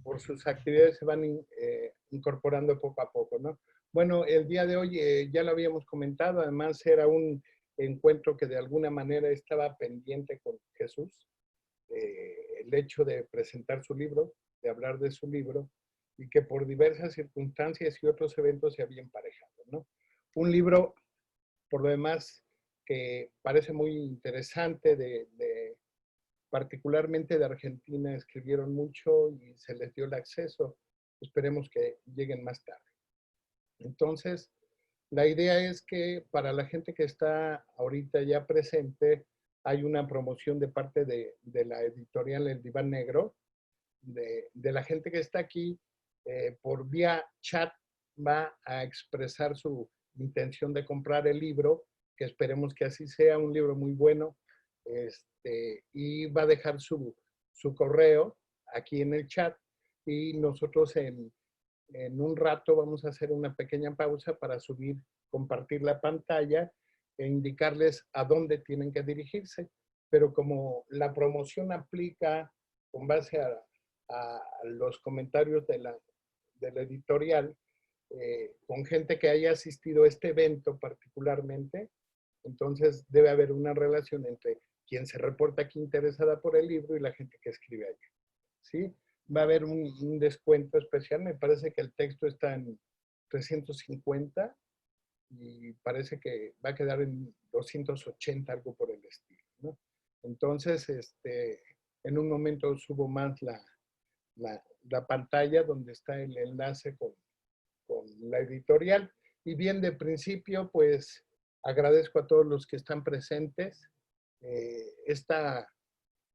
por sus actividades se van incorporando poco a poco, ¿no? Bueno, el día de hoy ya lo habíamos comentado, además era un encuentro que de alguna manera estaba pendiente con Jesús, el hecho de presentar su libro, de hablar de su libro, y que por diversas circunstancias y otros eventos se había emparejado, ¿no? Un libro, por lo demás, que parece muy interesante, particularmente de Argentina, escribieron mucho y se les dio el acceso. Esperemos que lleguen más tarde. Entonces, la idea es que para la gente que está ahorita ya presente, hay una promoción de parte de la editorial El Diván Negro, de la gente que está aquí, por vía chat va a expresar su intención de comprar el libro, que esperemos que así sea, un libro muy bueno, y va a dejar su correo aquí en el chat y nosotros en un rato vamos a hacer una pequeña pausa para subir, compartir la pantalla e indicarles a dónde tienen que dirigirse. Pero como la promoción aplica con base a los comentarios del editorial, con gente que haya asistido a este evento particularmente, entonces debe haber una relación entre quien se reporta aquí interesada por el libro y la gente que escribe allí. ¿Sí? Va a haber un descuento especial, me parece que el texto está en 350 y parece que va a quedar en 280, algo por el estilo, ¿no? Entonces, en un momento subo más la pantalla donde está el enlace con la editorial. Y bien, de principio, pues agradezco a todos los que están presentes. Esta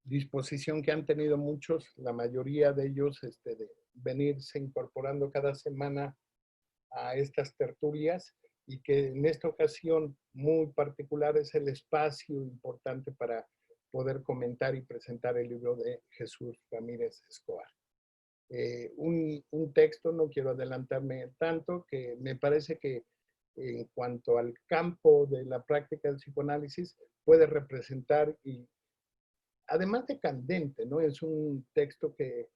disposición que han tenido muchos, la mayoría de ellos, de venirse incorporando cada semana a estas tertulias y que en esta ocasión muy particular es el espacio importante para poder comentar y presentar el libro de Jesús Ramírez Escobar. Un texto, no quiero adelantarme tanto, que me parece que en cuanto al campo de la práctica del psicoanálisis puede representar y además de candente, ¿no? Es un texto que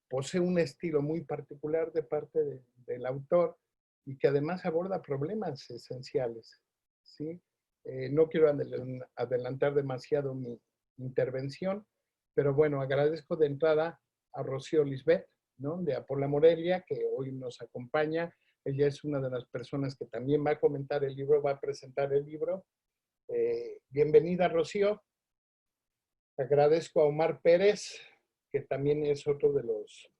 posee un estilo muy particular de parte del autor y que además aborda problemas esenciales, ¿sí? No quiero adelantar demasiado mi intervención, pero bueno, agradezco de entrada a Rocío Lisbeth, ¿no? De Apola Morelia, que hoy nos acompaña. Ella es una de las personas que también va a comentar el libro, va a presentar el libro. Bienvenida, Rocío. Agradezco a Omar Pérez, que también es otro de los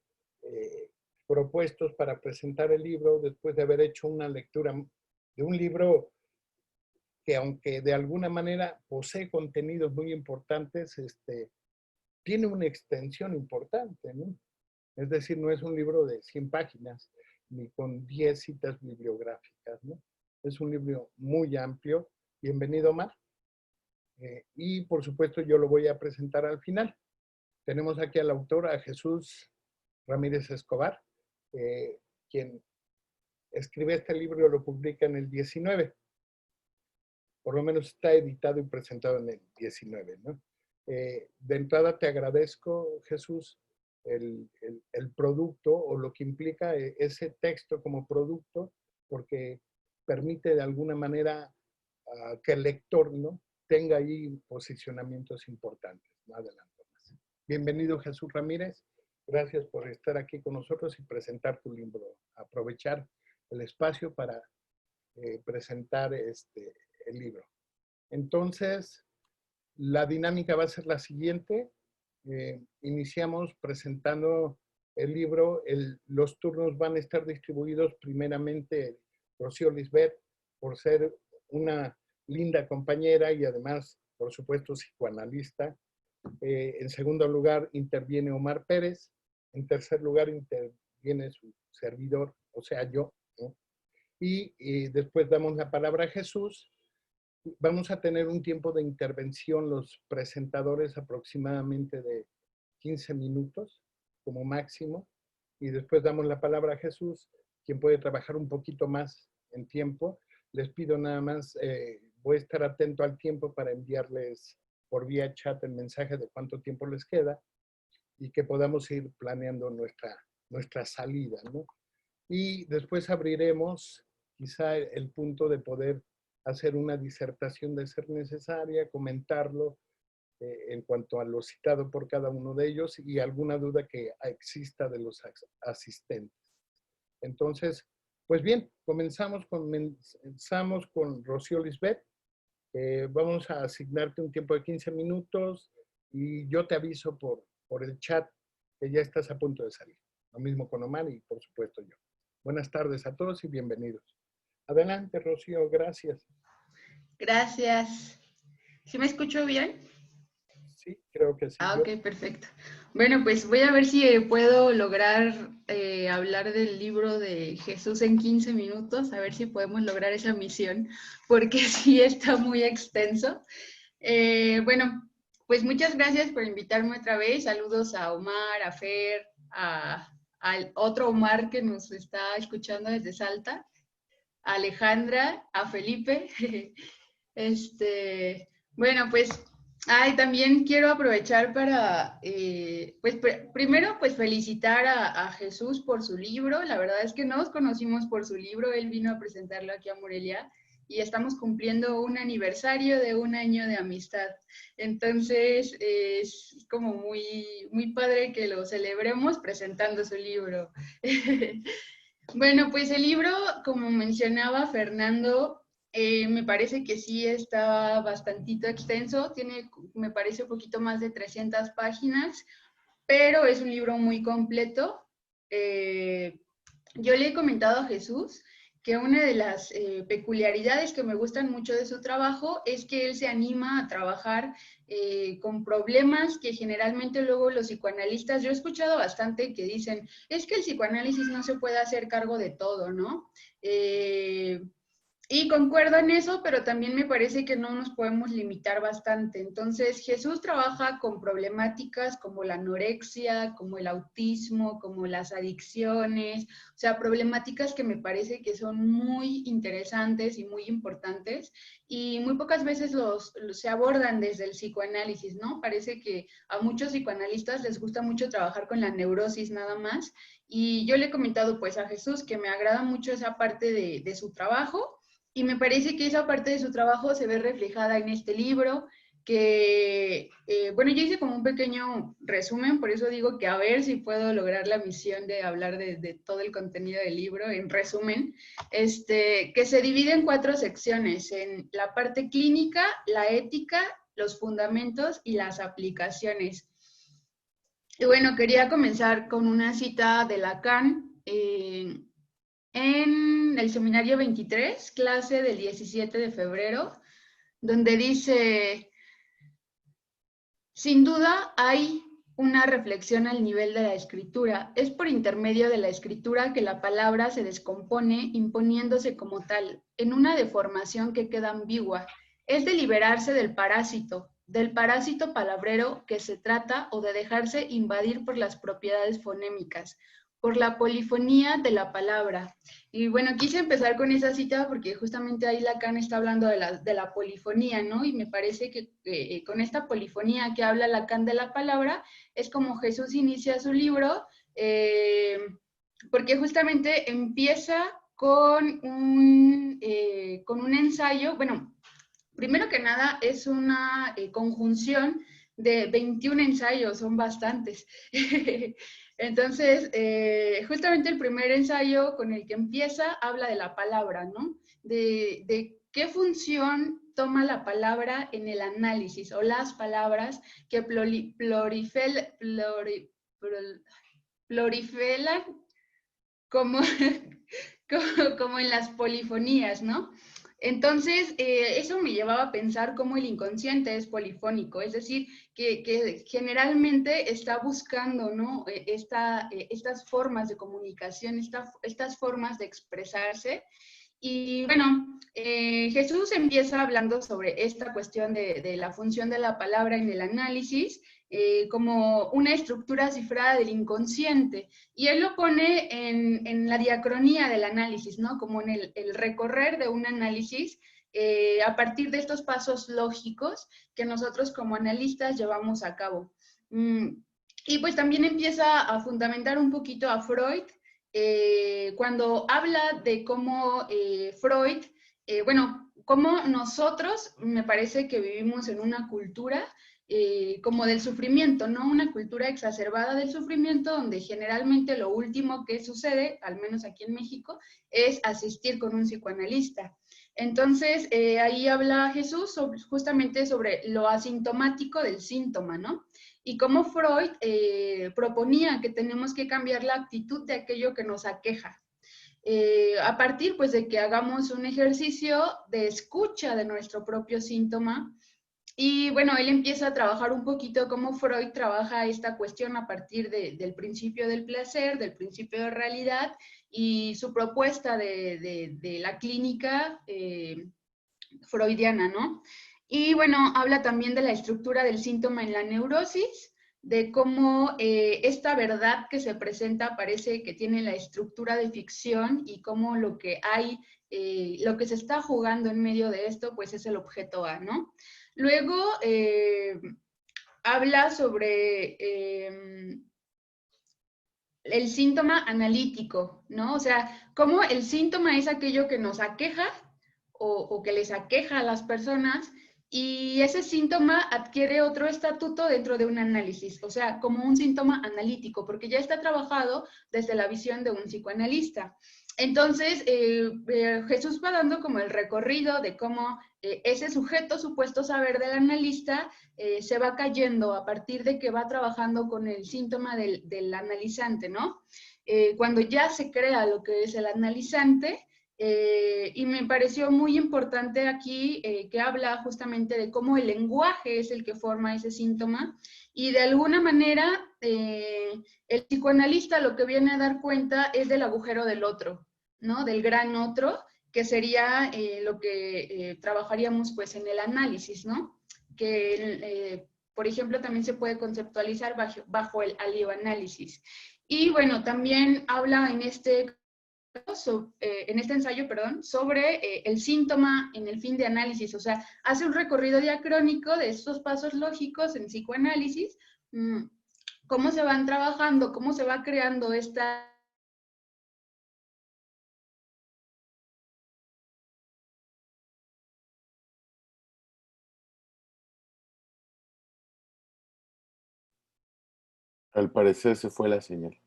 propuestos para presentar el libro después de haber hecho una lectura de un libro que, aunque de alguna manera posee contenidos muy importantes, tiene una extensión importante, ¿no? Es decir, no es un libro de 100 páginas ni con 10 citas bibliográficas, ¿no? Es un libro muy amplio. Bienvenido, Omar. Y por supuesto yo lo voy a presentar al final. Tenemos aquí al autor, a Jesús Ramírez Escobar, quien escribe este libro y lo publica en el 19. Por lo menos está editado y presentado en el 19, ¿no? De entrada te agradezco, Jesús, el producto o lo que implica ese texto como producto, porque permite de alguna manera que el lector, ¿no?, tenga ahí posicionamientos importantes. No adelanto más. Bienvenido, Jesús Ramírez. Gracias por estar aquí con nosotros y presentar tu libro. Aprovechar el espacio para presentar el libro. Entonces, la dinámica va a ser la siguiente. Iniciamos presentando el libro. Los turnos van a estar distribuidos primeramente Rocío Lisbeth, por ser una linda compañera y además, por supuesto, psicoanalista. En segundo lugar, interviene Omar Pérez. En tercer lugar, interviene su servidor, o sea, yo, ¿no? Y después damos la palabra a Jesús. Vamos a tener un tiempo de intervención los presentadores aproximadamente de 15 minutos como máximo, y después damos la palabra a Jesús, quien puede trabajar un poquito más en tiempo. Les pido nada más, voy a estar atento al tiempo para enviarles por vía chat el mensaje de cuánto tiempo les queda. y que podamos ir planeando nuestra salida, ¿no? Y después abriremos quizá el punto de poder hacer una disertación de ser necesaria, comentarlo en cuanto a lo citado por cada uno de ellos y alguna duda que exista de los asistentes. Entonces, pues bien, comenzamos con Rocío Lisbeth. Vamos a asignarte un tiempo de 15 minutos y yo te aviso por el chat que ya estás a punto de salir. Lo mismo con Omar y por supuesto yo. Buenas tardes a todos y bienvenidos. Adelante, Rocío, gracias. Gracias. ¿Sí me escucho bien? Sí, creo que sí. Ok, perfecto. Bueno, pues voy a ver si puedo lograr hablar del libro de Jesús en 15 minutos, a ver si podemos lograr esa misión, porque sí está muy extenso. Bueno, pues muchas gracias por invitarme otra vez. Saludos a Omar, a Fer, al otro Omar que nos está escuchando desde Salta, a Alejandra, a Felipe. Bueno, pues también quiero aprovechar para, pues primero, pues felicitar a Jesús por su libro. La verdad es que nos conocimos por su libro. Él vino a presentarlo aquí a Morelia y estamos cumpliendo un aniversario de 1 año de amistad. Entonces, es como muy padre que lo celebremos presentando su libro. Bueno, pues el libro, como mencionaba Fernando, me parece que sí está bastantito extenso, tiene, me parece, un poquito más de 300 páginas, pero es un libro muy completo. Yo le he comentado a Jesús que una de las peculiaridades que me gustan mucho de su trabajo es que él se anima a trabajar con problemas que generalmente luego los psicoanalistas, yo he escuchado bastante que dicen, es que el psicoanálisis no se puede hacer cargo de todo, ¿no? Y concuerdo en eso, pero también me parece que no nos podemos limitar bastante. Entonces, Jesús trabaja con problemáticas como la anorexia, como el autismo, como las adicciones, o sea, problemáticas que me parece que son muy interesantes y muy importantes y muy pocas veces se abordan desde el psicoanálisis, ¿no? Parece que a muchos psicoanalistas les gusta mucho trabajar con la neurosis nada más y yo le he comentado pues a Jesús que me agrada mucho esa parte de su trabajo. Y me parece que esa parte de su trabajo se ve reflejada en este libro, que, bueno, yo hice como un pequeño resumen, por eso digo que a ver si puedo lograr la misión de hablar de todo el contenido del libro, en resumen, que se divide en 4 secciones, en la parte clínica, la ética, los fundamentos y las aplicaciones. Y bueno, quería comenzar con una cita de Lacan, en el seminario 23, clase del 17 de febrero, donde dice, sin duda hay una reflexión al nivel de la escritura. Es por intermedio de la escritura que la palabra se descompone imponiéndose como tal, en una deformación que queda ambigua. Es de liberarse del parásito palabrero que se trata o de dejarse invadir por las propiedades fonémicas, por la polifonía de la palabra. Y bueno, quise empezar con esa cita porque justamente ahí Lacan está hablando de la polifonía, ¿no? Y me parece que con esta polifonía que habla Lacan de la palabra, es como Jesús inicia su libro, porque justamente empieza con un ensayo, bueno, primero que nada es una conjunción de 21 ensayos, son bastantes. Entonces, justamente el primer ensayo con el que empieza habla de la palabra, ¿no? De qué función toma la palabra en el análisis o las palabras que proliferan como, como en las polifonías, ¿no? Entonces, eso me llevaba a pensar cómo el inconsciente es polifónico, es decir, que generalmente está buscando, ¿no? Estas formas de comunicación, estas formas de expresarse. Y bueno, Jesús empieza hablando sobre esta cuestión de la función de la palabra en el análisis, como una estructura cifrada del inconsciente. Y él lo pone en la diacronía del análisis, ¿no? Como en el recorrer de un análisis a partir de estos pasos lógicos que nosotros como analistas llevamos a cabo. Y pues también empieza a fundamentar un poquito a Freud cuando habla de cómo Freud, bueno, cómo nosotros me parece que vivimos en una cultura como del sufrimiento, ¿no? Una cultura exacerbada del sufrimiento donde generalmente lo último que sucede, al menos aquí en México, es asistir con un psicoanalista. Entonces, ahí habla Jesús justamente sobre lo asintomático del síntoma, ¿no? Y cómo Freud proponía que tenemos que cambiar la actitud de aquello que nos aqueja. A partir pues de que hagamos un ejercicio de escucha de nuestro propio síntoma. Y bueno, él empieza a trabajar un poquito cómo Freud trabaja esta cuestión a partir del principio del placer, del principio de realidad y su propuesta de la clínica freudiana, ¿no? Y bueno, habla también de la estructura del síntoma en la neurosis, de cómo esta verdad que se presenta parece que tiene la estructura de ficción y cómo lo que hay, lo que se está jugando en medio de esto, pues es el objeto A, ¿no? Luego habla sobre el síntoma analítico, ¿no? O sea, cómo el síntoma es aquello que nos aqueja o que les aqueja a las personas y ese síntoma adquiere otro estatuto dentro de un análisis, o sea, como un síntoma analítico, porque ya está trabajado desde la visión de un psicoanalista. Entonces, Jesús va dando como el recorrido de cómo ese sujeto, supuesto saber del analista, se va cayendo a partir de que va trabajando con el síntoma del analizante, ¿no? Cuando ya se crea lo que es el analizante, y me pareció muy importante aquí que habla justamente de cómo el lenguaje es el que forma ese síntoma y de alguna manera el psicoanalista lo que viene a dar cuenta es del agujero del otro, ¿no? Del gran otro, que sería lo que trabajaríamos pues en el análisis, ¿no? Que, por ejemplo, también se puede conceptualizar bajo el alioanálisis. Y bueno, también habla en este ensayo, perdón, sobre el síntoma en el fin de análisis, o sea, hace un recorrido diacrónico de estos pasos lógicos en psicoanálisis, cómo se van trabajando, cómo se va creando esta. Al parecer se fue la señal.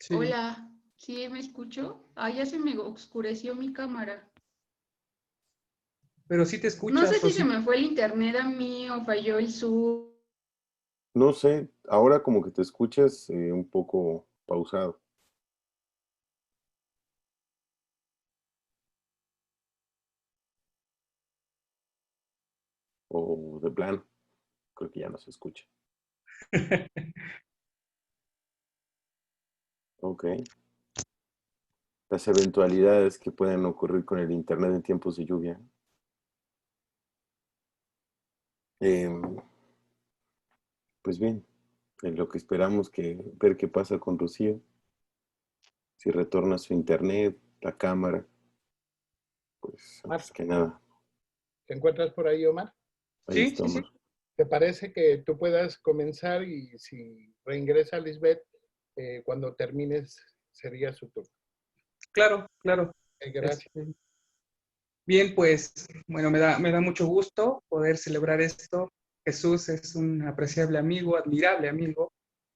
Sí, Hola, ¿sí me escucho? Ah, ya se me oscureció mi cámara. pero sí te No sé escuchas, si se Rosy. me fue el internet a mí o falló el Zoom. No sé, ahora como que te escuchas un poco pausado o de plano, creo que ya no se escucha. Ok. Las eventualidades que pueden ocurrir con el internet en tiempos de lluvia. Em, pues bien, en lo que esperamos que ver qué pasa con Rocío, si retorna su internet, la cámara, pues Omar, antes que nada, ¿te encuentras por ahí, Omar? ahí Sí, está sí, sí. Omar. ¿Te parece que tú puedas comenzar y si reingresa Lisbeth, cuando termines sería su turno? Claro, claro. Gracias. Este, bien, pues, bueno, me da mucho gusto poder celebrar esto. Jesús es un apreciable amigo, admirable amigo.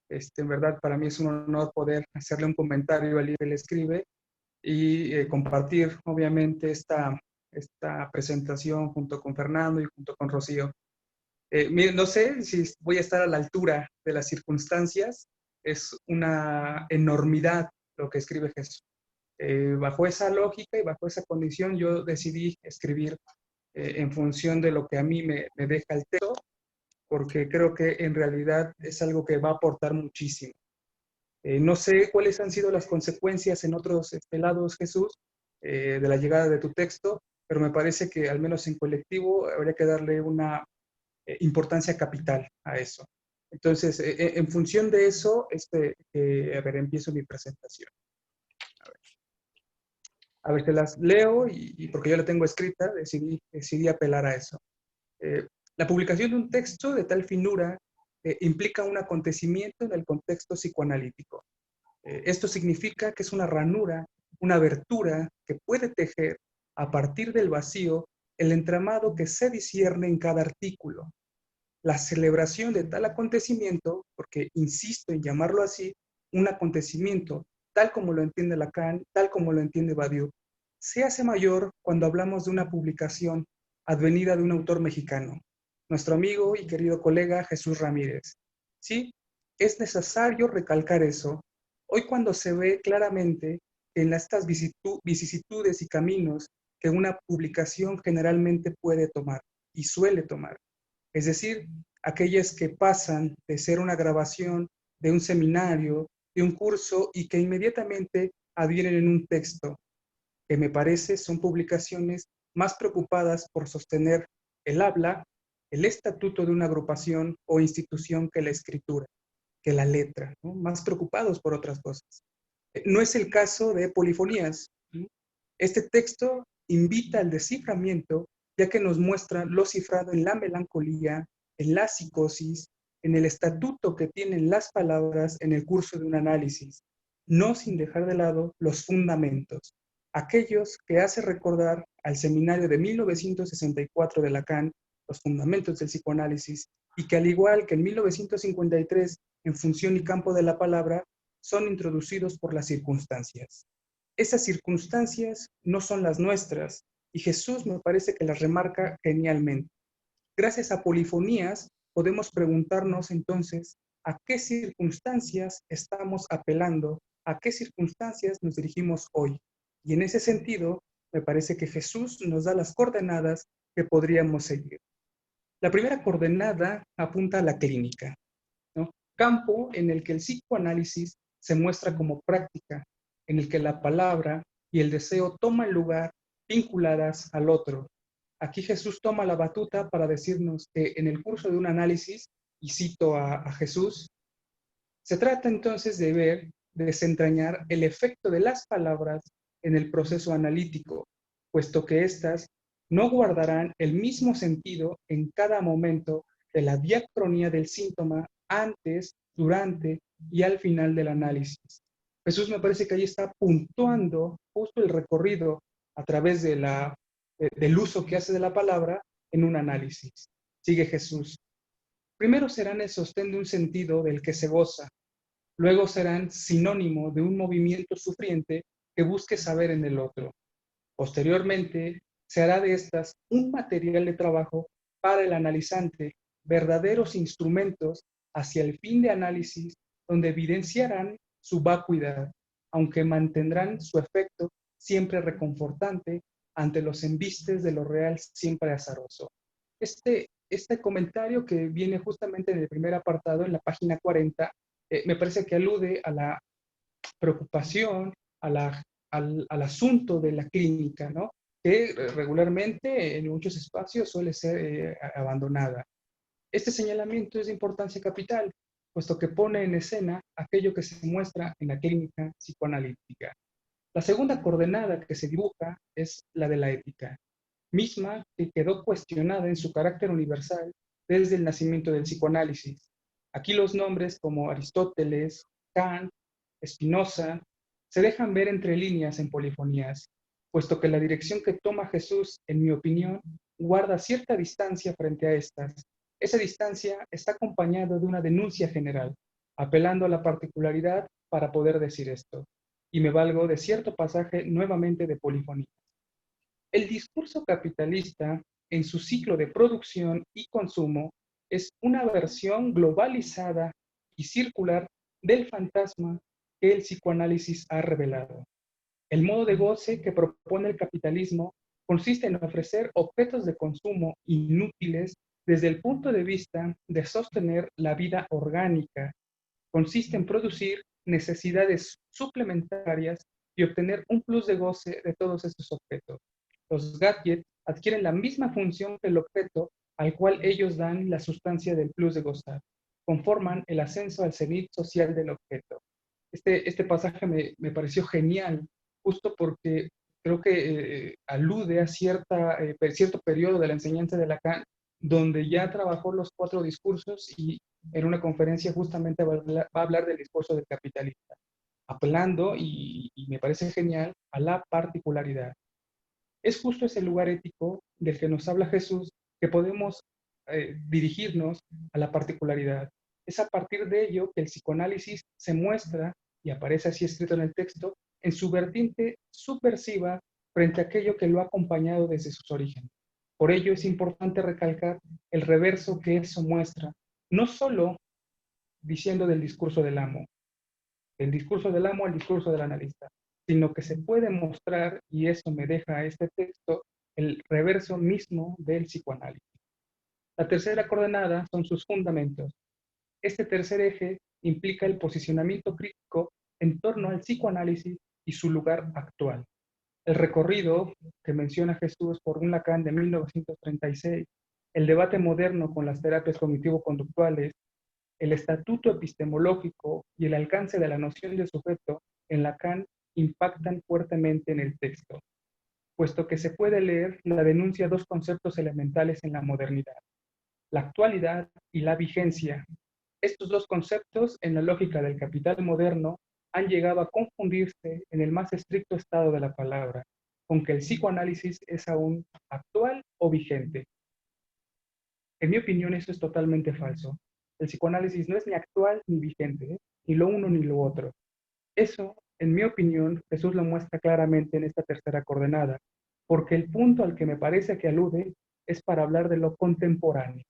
En verdad, para mí es un honor poder hacerle un comentario al libro que él escribe y compartir, obviamente, esta presentación junto con Fernando y junto con Rocío. Miren, no sé si voy a estar a la altura de las circunstancias. Es una enormidad lo que escribe Jesús. Bajo esa lógica y bajo esa condición, yo decidí escribir en función de lo que a mí me deja el texto, porque creo que en realidad es algo que va a aportar muchísimo. No sé cuáles han sido las consecuencias en otros lados, Jesús, de la llegada de tu texto, pero me parece que al menos en colectivo habría que darle una importancia capital a eso. Entonces, en función de eso, a ver, empiezo mi presentación. A ver, te las leo y porque yo la tengo escrita, decidí apelar a eso. La publicación de un texto de tal finura implica un acontecimiento en el contexto psicoanalítico. Esto significa que es una ranura, una abertura que puede tejer a partir del vacío el entramado que se discierne en cada artículo. La celebración de tal acontecimiento, porque insisto en llamarlo así, un acontecimiento tal como lo entiende Lacan, tal como lo entiende Badiou, se hace mayor cuando hablamos de una publicación advenida de un autor mexicano, nuestro amigo y querido colega Jesús Ramírez. Sí, es necesario recalcar eso. Hoy cuando se ve claramente en estas vicisitudes y caminos que una publicación generalmente puede tomar y suele tomar, es decir, aquellas que pasan de ser una grabación de un seminario, de un curso y que inmediatamente adhieren en un texto, que me parece son publicaciones más preocupadas por sostener el habla, el estatuto de una agrupación o institución que la escritura, que la letra, ¿no? Más preocupados por otras cosas. No es el caso de Polifonías. Este texto invita al desciframiento, ya que nos muestra lo cifrado en la melancolía, en la psicosis, en el estatuto que tienen las palabras en el curso de un análisis, no sin dejar de lado los fundamentos, aquellos que hace recordar al seminario de 1964 de Lacan, los fundamentos del psicoanálisis, y que al igual que en 1953, en Función y Campo de la Palabra, son introducidos por las circunstancias. Esas circunstancias no son las nuestras, y Jesús me parece que las remarca genialmente. Gracias a Polifonías podemos preguntarnos entonces a qué circunstancias estamos apelando, a qué circunstancias nos dirigimos hoy. Y en ese sentido, me parece que Jesús nos da las coordenadas que podríamos seguir. La primera coordenada apunta a la clínica, ¿no? Campo en el que el psicoanálisis se muestra como práctica, en el que la palabra y el deseo toman lugar vinculadas al otro. Aquí Jesús toma la batuta para decirnos que en el curso de un análisis, y cito a Jesús, se trata entonces de ver, de desentrañar el efecto de las palabras en el proceso analítico, puesto que éstas no guardarán el mismo sentido en cada momento de la diacronía del síntoma antes, durante y al final del análisis. Jesús me parece que ahí está puntuando justo el recorrido a través del uso que hace de la palabra en un análisis. Sigue Jesús. Primero serán el sostén de un sentido del que se goza, luego serán sinónimo de un movimiento sufriente que busque saber en el otro. Posteriormente, se hará de estas un material de trabajo para el analizante, verdaderos instrumentos hacia el fin de análisis donde evidenciarán su vacuidad, aunque mantendrán su efecto siempre reconfortante ante los embistes de lo real siempre azaroso. Este comentario que viene justamente en el primer apartado, en la página 40, me parece que alude a la preocupación, al asunto de la clínica, ¿no? Que regularmente en muchos espacios suele ser abandonada. Este señalamiento es de importancia capital, puesto que pone en escena aquello que se muestra en la clínica psicoanalítica. La segunda coordenada que se dibuja es la de la ética, misma que quedó cuestionada en su carácter universal desde el nacimiento del psicoanálisis. Aquí los nombres como Aristóteles, Kant, Spinoza, se dejan ver entre líneas en Polifonías, puesto que la dirección que toma Jesús, en mi opinión, guarda cierta distancia frente a estas. Esa distancia está acompañada de una denuncia general, apelando a la particularidad para poder decir esto. Y me valgo de cierto pasaje nuevamente de Polifonías. El discurso capitalista, en su ciclo de producción y consumo, es una versión globalizada y circular del fantasma que el psicoanálisis ha revelado. El modo de goce que propone el capitalismo consiste en ofrecer objetos de consumo inútiles desde el punto de vista de sostener la vida orgánica. Consiste en producir necesidades suplementarias y obtener un plus de goce de todos estos objetos. Los gadgets adquieren la misma función que el objeto al cual ellos dan la sustancia del plus de gozar. Conforman el ascenso al cenit social del objeto. Este pasaje me pareció genial, justo porque creo que alude a cierto periodo de la enseñanza de Lacan, donde ya trabajó los 4 discursos y en una conferencia justamente va a hablar del discurso del capitalista, apelando, y me parece genial, a la particularidad. Es justo ese lugar ético del que nos habla Jesús, que podemos dirigirnos a la particularidad. Es a partir de ello que el psicoanálisis se muestra, y aparece así escrito en el texto, en su vertiente subversiva frente a aquello que lo ha acompañado desde sus orígenes. Por ello es importante recalcar el reverso que eso muestra, no solo diciendo del discurso del amo al discurso del analista, sino que se puede mostrar, y eso me deja este texto, el reverso mismo del psicoanálisis. La tercera coordenada son sus fundamentos. Este tercer eje implica el posicionamiento crítico en torno al psicoanálisis y su lugar actual. El recorrido que menciona Jesús por un Lacan de 1936, el debate moderno con las terapias cognitivo-conductuales, el estatuto epistemológico y el alcance de la noción de sujeto en Lacan impactan fuertemente en el texto, puesto que se puede leer la denuncia de 2 conceptos elementales en la modernidad: la actualidad y la vigencia. Estos 2 conceptos, en la lógica del capital moderno, han llegado a confundirse en el más estricto estado de la palabra, con que el psicoanálisis es aún actual o vigente. En mi opinión, eso es totalmente falso. El psicoanálisis no es ni actual ni vigente, ni lo uno ni lo otro. Eso, en mi opinión, Jesús lo muestra claramente en esta tercera coordenada, porque el punto al que me parece que alude es para hablar de lo contemporáneo.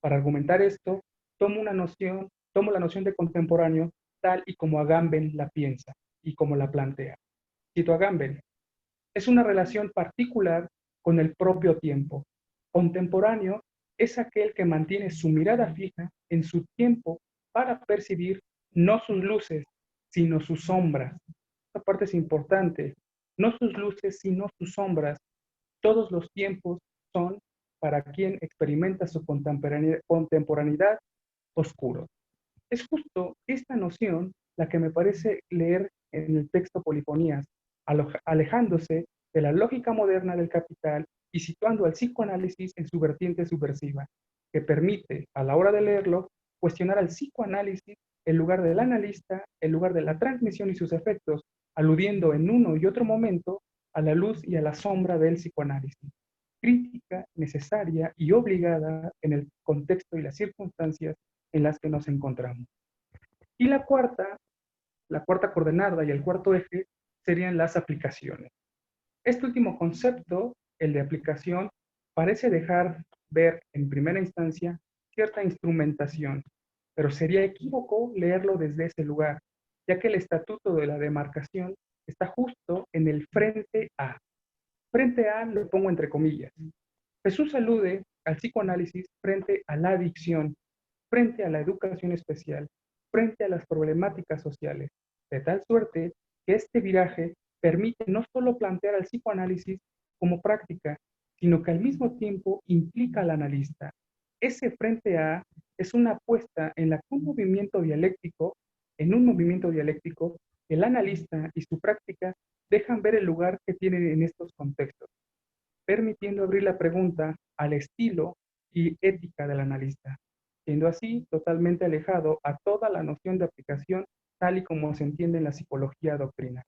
Para argumentar esto, tomo la noción de contemporáneo tal y como Agamben la piensa y como la plantea. Cito a Agamben: es una relación particular con el propio tiempo. Contemporáneo es aquel que mantiene su mirada fija en su tiempo para percibir no sus luces, sino sus sombras. Esta parte es importante. No sus luces, sino sus sombras. Todos los tiempos son, para quien experimenta su contemporaneidad, oscuros. Es justo esta noción la que me parece leer en el texto Polifonías, alejándose de la lógica moderna del capital y situando al psicoanálisis en su vertiente subversiva, que permite, a la hora de leerlo, cuestionar al psicoanálisis en lugar del analista, en lugar de la transmisión y sus efectos, aludiendo en uno y otro momento a la luz y a la sombra del psicoanálisis. Crítica necesaria y obligada en el contexto y las circunstancias en las que nos encontramos. Y la cuarta coordenada y el cuarto eje serían las aplicaciones. Este último concepto, el de aplicación, parece dejar ver en primera instancia cierta instrumentación, pero sería equívoco leerlo desde ese lugar, ya que el estatuto de la demarcación está justo en el frente a. Frente a lo pongo entre comillas. Jesús alude al psicoanálisis frente a la adicción, frente a la educación especial, frente a las problemáticas sociales, de tal suerte que este viraje permite no solo plantear al psicoanálisis como práctica, sino que al mismo tiempo implica al analista. Ese frente a es una apuesta en la que un movimiento dialéctico, el analista y su práctica dejan ver el lugar que tienen en estos contextos, permitiendo abrir la pregunta al estilo y ética del analista, siendo así totalmente alejado a toda la noción de aplicación tal y como se entiende en la psicología doctrina.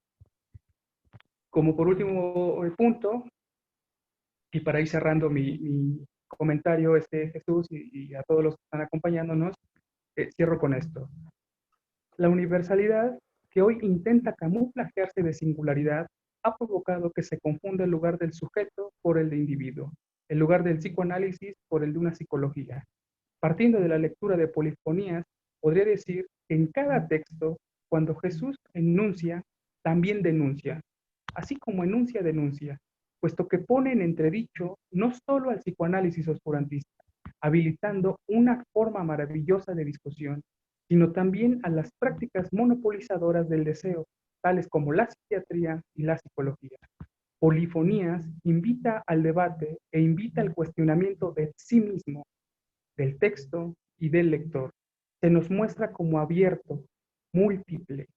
Como por último punto, y para ir cerrando mi comentario, Jesús, y a todos los que están acompañándonos, cierro con esto. La universalidad que hoy intenta camuflajearse de singularidad ha provocado que se confunda el lugar del sujeto por el de individuo, el lugar del psicoanálisis por el de una psicología. Partiendo de la lectura de Polifonías, podría decir que en cada texto, cuando Jesús enuncia, también denuncia, así como enuncia, denuncia, puesto que pone en entredicho no solo al psicoanálisis oscurantista, habilitando una forma maravillosa de discusión, sino también a las prácticas monopolizadoras del deseo, tales como la psiquiatría y la psicología. Polifonías invita al debate e invita al cuestionamiento de sí mismo, del texto y del lector. Se nos muestra como abierto, múltiple,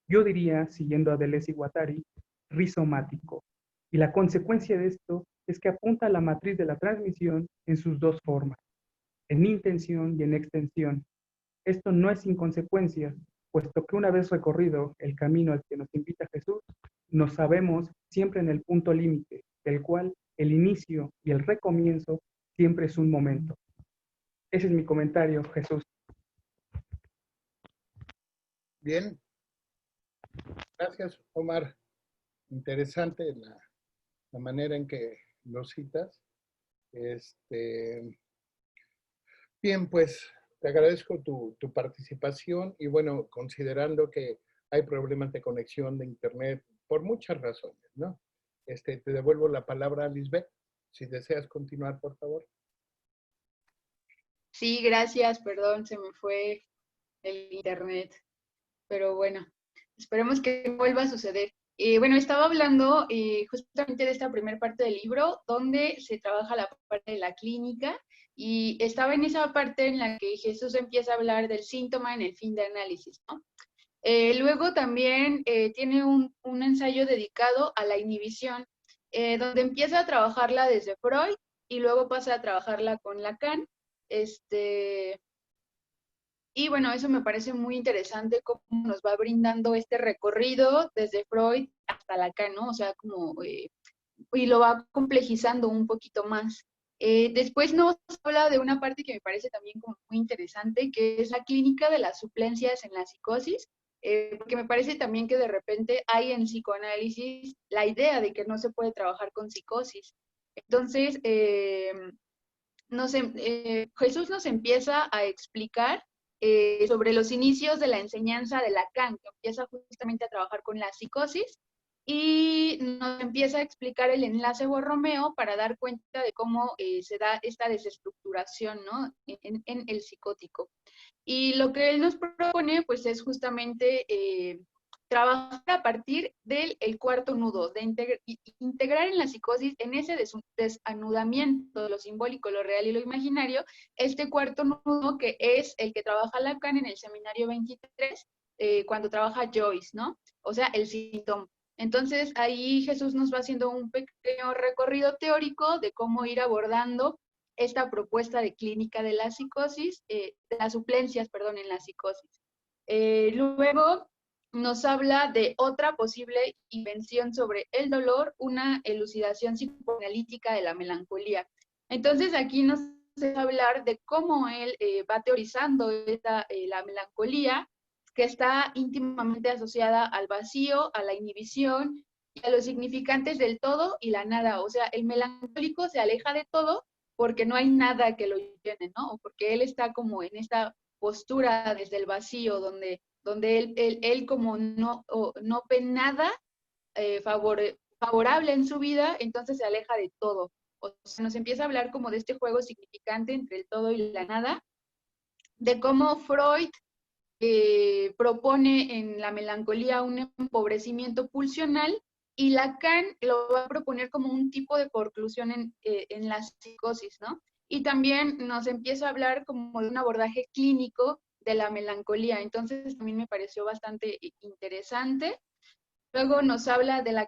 yo diría, siguiendo a Deleuze y Guattari, rizomático. Y la consecuencia de esto es que apunta a la matriz de la transmisión en sus dos formas, en intención y en extensión. Esto no es inconsecuencia, puesto que una vez recorrido el camino al que nos invita Jesús, nos sabemos siempre en el punto límite, del cual el inicio y el recomienzo siempre es un momento. Ese es mi comentario, Jesús. Bien, gracias, Omar. Interesante la manera en que lo citas. Bien, pues te agradezco tu participación y bueno, considerando que hay problemas de conexión de internet por muchas razones, ¿no? Te devuelvo la palabra a Lisbeth, si deseas continuar, por favor. Sí, gracias, perdón, se me fue el internet, pero bueno, esperemos que no vuelva a suceder. Bueno, estaba hablando justamente de esta primera parte del libro, donde se trabaja la parte de la clínica, y estaba en esa parte en la que Jesús empieza a hablar del síntoma en el fin de análisis, ¿no? Luego también tiene un ensayo dedicado a la inhibición, donde empieza a trabajarla desde Freud y luego pasa a trabajarla con Lacan. Y bueno, eso me parece muy interesante, cómo nos va brindando este recorrido desde Freud hasta Lacan, ¿no? O sea, como, y lo va complejizando un poquito más. Después nos habla de una parte que me parece también como muy interesante, que es la clínica de las suplencias en la psicosis, porque me parece también que de repente hay en psicoanálisis la idea de que no se puede trabajar con psicosis. Entonces, Jesús nos empieza a explicar sobre los inicios de la enseñanza de Lacan, que empieza justamente a trabajar con la psicosis, y nos empieza a explicar el enlace Borromeo para dar cuenta de cómo se da esta desestructuración, ¿no? en el psicótico. Y lo que él nos propone, pues, es justamente trabajar a partir del cuarto nudo, de integrar en la psicosis, en ese desanudamiento de lo simbólico, lo real y lo imaginario, este cuarto nudo que es el que trabaja Lacan en el seminario 23, cuando trabaja Joyce, ¿no? O sea, el síntoma. Entonces, ahí Jesús nos va haciendo un pequeño recorrido teórico de cómo ir abordando esta propuesta de clínica de la psicosis, de las suplencias, perdón, en la psicosis. Luego nos habla de otra posible invención sobre el dolor, una elucidación psicoanalítica de la melancolía. Entonces aquí nos va a hablar de cómo él va teorizando la melancolía, que está íntimamente asociada al vacío, a la inhibición y a los significantes del todo y la nada. O sea, el melancólico se aleja de todo porque no hay nada que lo llene, ¿no? O porque él está como en esta postura desde el vacío, donde él como no ve nada favorable en su vida, entonces se aleja de todo. O sea, nos empieza a hablar como de este juego significante entre el todo y la nada, de cómo Freud propone en la melancolía un empobrecimiento pulsional, y Lacan lo va a proponer como un tipo de conclusión en la psicosis, ¿no? Y también nos empieza a hablar como de un abordaje clínico de la melancolía, entonces también me pareció bastante interesante. Luego nos habla de la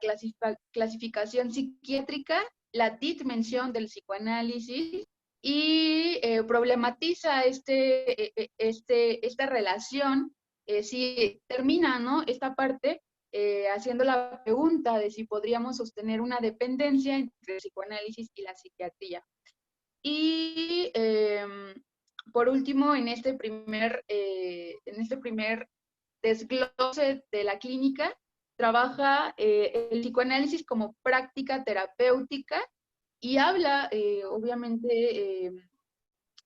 clasificación psiquiátrica, la dimensión del psicoanálisis, y problematiza esta relación, si termina, ¿no?, esta parte haciendo la pregunta de si podríamos sostener una dependencia entre el psicoanálisis y la psiquiatría. Y por último, en este primer desglose de la clínica, trabaja el psicoanálisis como práctica terapéutica y habla, obviamente,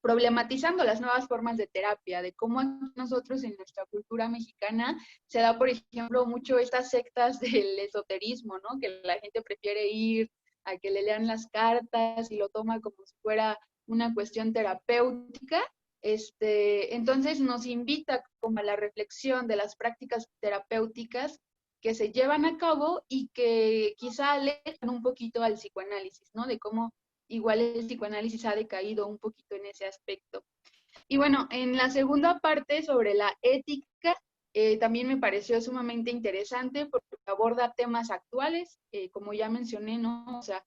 problematizando las nuevas formas de terapia, de cómo nosotros en nuestra cultura mexicana se da, por ejemplo, mucho estas sectas del esoterismo, ¿no? Que la gente prefiere ir a que le lean las cartas y lo toma como si fuera una cuestión terapéutica. Entonces nos invita como a la reflexión de las prácticas terapéuticas que se llevan a cabo y que quizá alejan un poquito al psicoanálisis, ¿no? De cómo igual el psicoanálisis ha decaído un poquito en ese aspecto. Y bueno, en la segunda parte sobre la ética, también me pareció sumamente interesante porque aborda temas actuales, como ya mencioné, ¿no? O sea,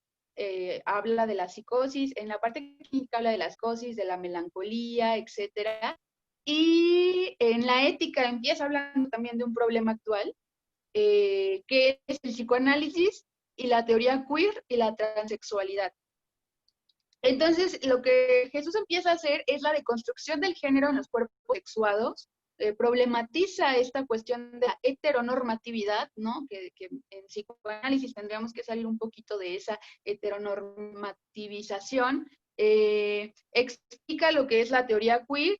habla de la psicosis, en la parte clínica habla de la psicosis, de la melancolía, etcétera. Y en la ética empieza hablando también de un problema actual, que es el psicoanálisis y la teoría queer y la transexualidad. Entonces, lo que Jesús empieza a hacer es la deconstrucción del género en los cuerpos sexuados, problematiza esta cuestión de la heteronormatividad, ¿no? Que en psicoanálisis tendríamos que salir un poquito de esa heteronormativización, explica lo que es la teoría queer,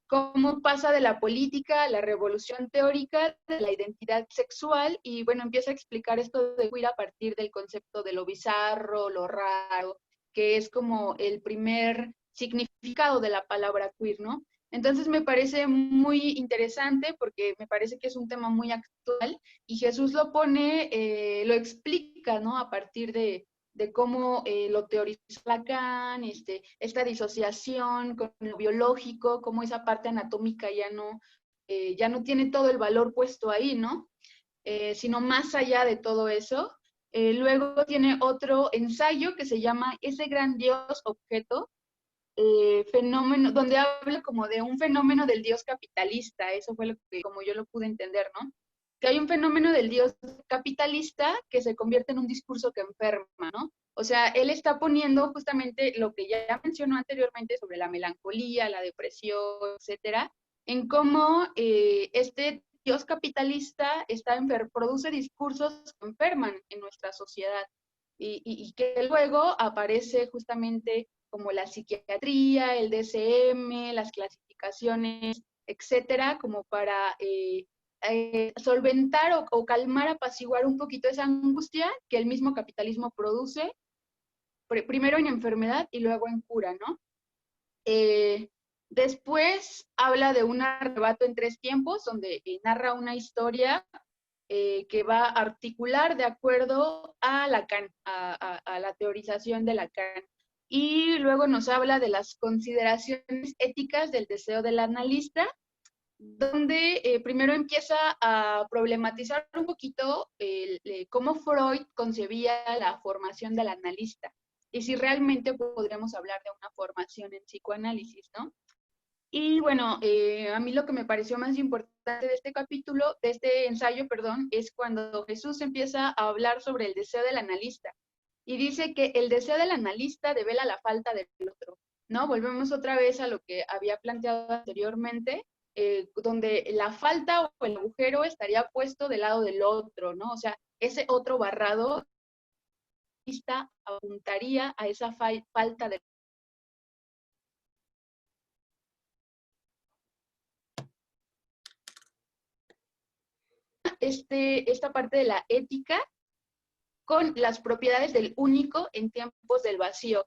cómo pasa de la política a la revolución teórica de la identidad sexual, y bueno, empieza a explicar esto de queer a partir del concepto de lo bizarro, lo raro, que es como el primer significado de la palabra queer, ¿no? Entonces me parece muy interesante porque me parece que es un tema muy actual y Jesús lo pone, lo explica, ¿no? A partir de cómo lo teorizó Lacan, esta disociación con lo biológico, cómo esa parte anatómica ya no tiene todo el valor puesto ahí, ¿no? Sino más allá de todo eso. Luego tiene otro ensayo que se llama Ese gran Dios objeto, fenómeno, donde habla como de un fenómeno del Dios capitalista. Eso fue lo que, como yo lo pude entender, ¿no? Que hay un fenómeno del Dios capitalista que se convierte en un discurso que enferma, ¿no? O sea, él está poniendo justamente lo que ya mencionó anteriormente sobre la melancolía, la depresión, etcétera, en cómo este Dios capitalista produce discursos que enferman en nuestra sociedad y que luego aparece justamente como la psiquiatría, el DSM, las clasificaciones, etcétera, como para solventar o calmar, apaciguar un poquito esa angustia que el mismo capitalismo produce, primero en enfermedad y luego en cura, ¿no? Después habla de un arrebato en 3 tiempos, donde narra una historia que va a articular de acuerdo a Lacan, a la teorización de Lacan. Y luego nos habla de las consideraciones éticas del deseo del analista, donde primero empieza a problematizar un poquito cómo Freud concebía la formación del analista y si realmente podríamos hablar de una formación en psicoanálisis, ¿no? Y bueno, a mí lo que me pareció más importante de este capítulo, de este ensayo, perdón, es cuando Jesús empieza a hablar sobre el deseo del analista. Y dice que el deseo del analista devela la falta del otro, ¿no? Volvemos otra vez a lo que había planteado anteriormente, donde la falta o el agujero estaría puesto del lado del otro, ¿no? O sea, ese otro barrado apuntaría a esa falta de esta parte de la ética con las propiedades del único en tiempos del vacío.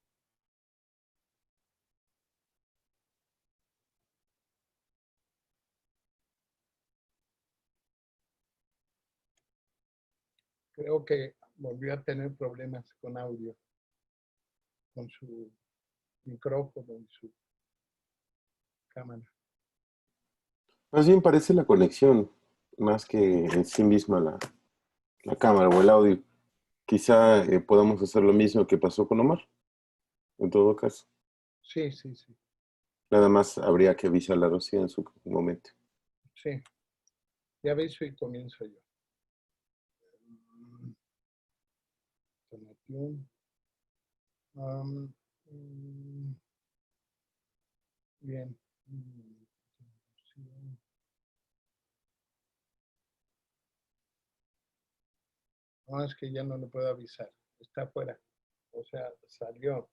Creo que volvió a tener problemas con audio, con su micrófono y su cámara. Más bien parece la conexión, más que en sí misma la cámara o el audio. Quizá podamos hacer lo mismo que pasó con Omar, en todo caso. Sí, sí, sí. Nada más habría que avisar a Rocío en su momento. Sí. Ya aviso y comienzo yo. Bien. No, es que ya no le puedo avisar. Está afuera. O sea, salió.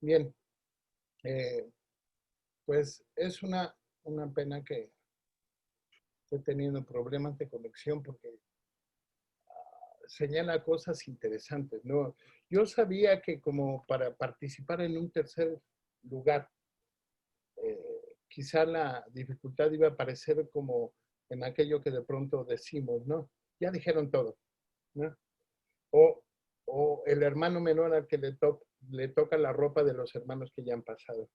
Bien. Pues es una pena que esté teniendo problemas de conexión porque señala cosas interesantes, ¿no? Yo sabía que como para participar en un tercer lugar, quizá la dificultad iba a aparecer como en aquello que de pronto decimos, ¿no? Ya dijeron todo, ¿no? O el hermano menor al que le toca la ropa de los hermanos que ya han pasado.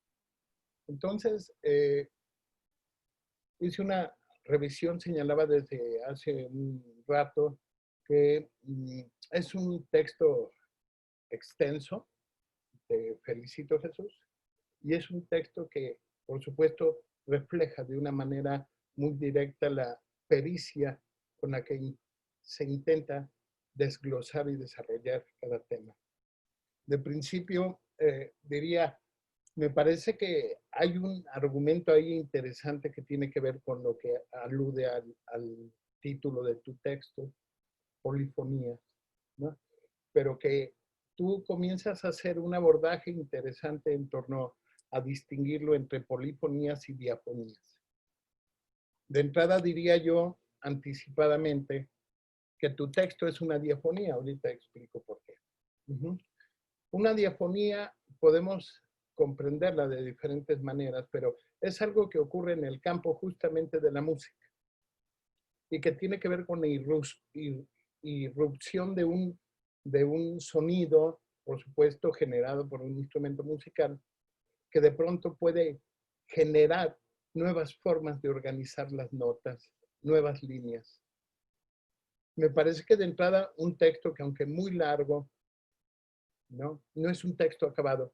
Entonces, hice revisión señalaba desde hace un rato que es un texto extenso, te felicito, Jesús, y es un texto que, por supuesto, refleja de una manera muy directa la pericia con la que se intenta desglosar y desarrollar cada tema. De principio, diría, me parece que hay un argumento ahí interesante que tiene que ver con lo que alude al título de tu texto, polifonía, ¿no? Pero que tú comienzas a hacer un abordaje interesante en torno a distinguirlo entre polifonías y diafonías. De entrada diría yo anticipadamente que tu texto es una diafonía. Ahorita explico por qué. Una diafonía podemos comprenderla de diferentes maneras, pero es algo que ocurre en el campo justamente de la música y que tiene que ver con la irrupción de un sonido, por supuesto, generado por un instrumento musical, que de pronto puede generar nuevas formas de organizar las notas, nuevas líneas. Me parece que de entrada un texto que aunque muy largo, no es un texto acabado,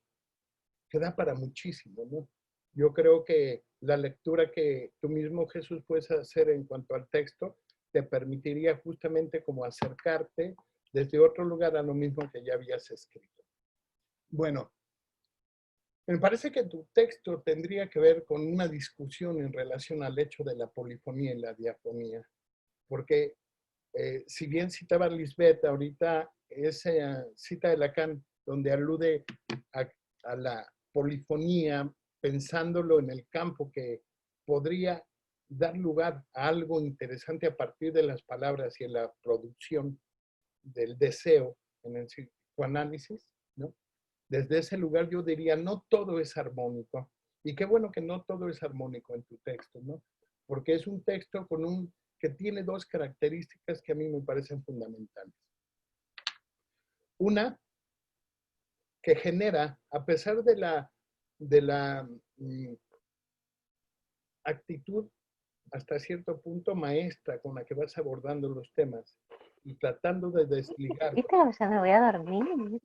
que da para muchísimo, ¿no? Yo creo que la lectura que tú mismo, Jesús, puedes hacer en cuanto al texto, te permitiría justamente como acercarte desde otro lugar a lo mismo que ya habías escrito. Bueno, me parece que tu texto tendría que ver con una discusión en relación al hecho de la polifonía y la diafonía, porque si bien citaba Lisbeth ahorita, esa cita de Lacan, donde alude a la polifonía, pensándolo en el campo que podría dar lugar a algo interesante a partir de las palabras y en la producción del deseo en el psicoanálisis, ¿no? Desde ese lugar yo diría, no todo es armónico. Y qué bueno que no todo es armónico en tu texto, ¿no? Porque es un texto que tiene dos características que a mí me parecen fundamentales. Una, que genera, a pesar de la actitud hasta cierto punto maestra con la que vas abordando los temas y tratando de desligar. ¿Viste que ya me voy a dormir?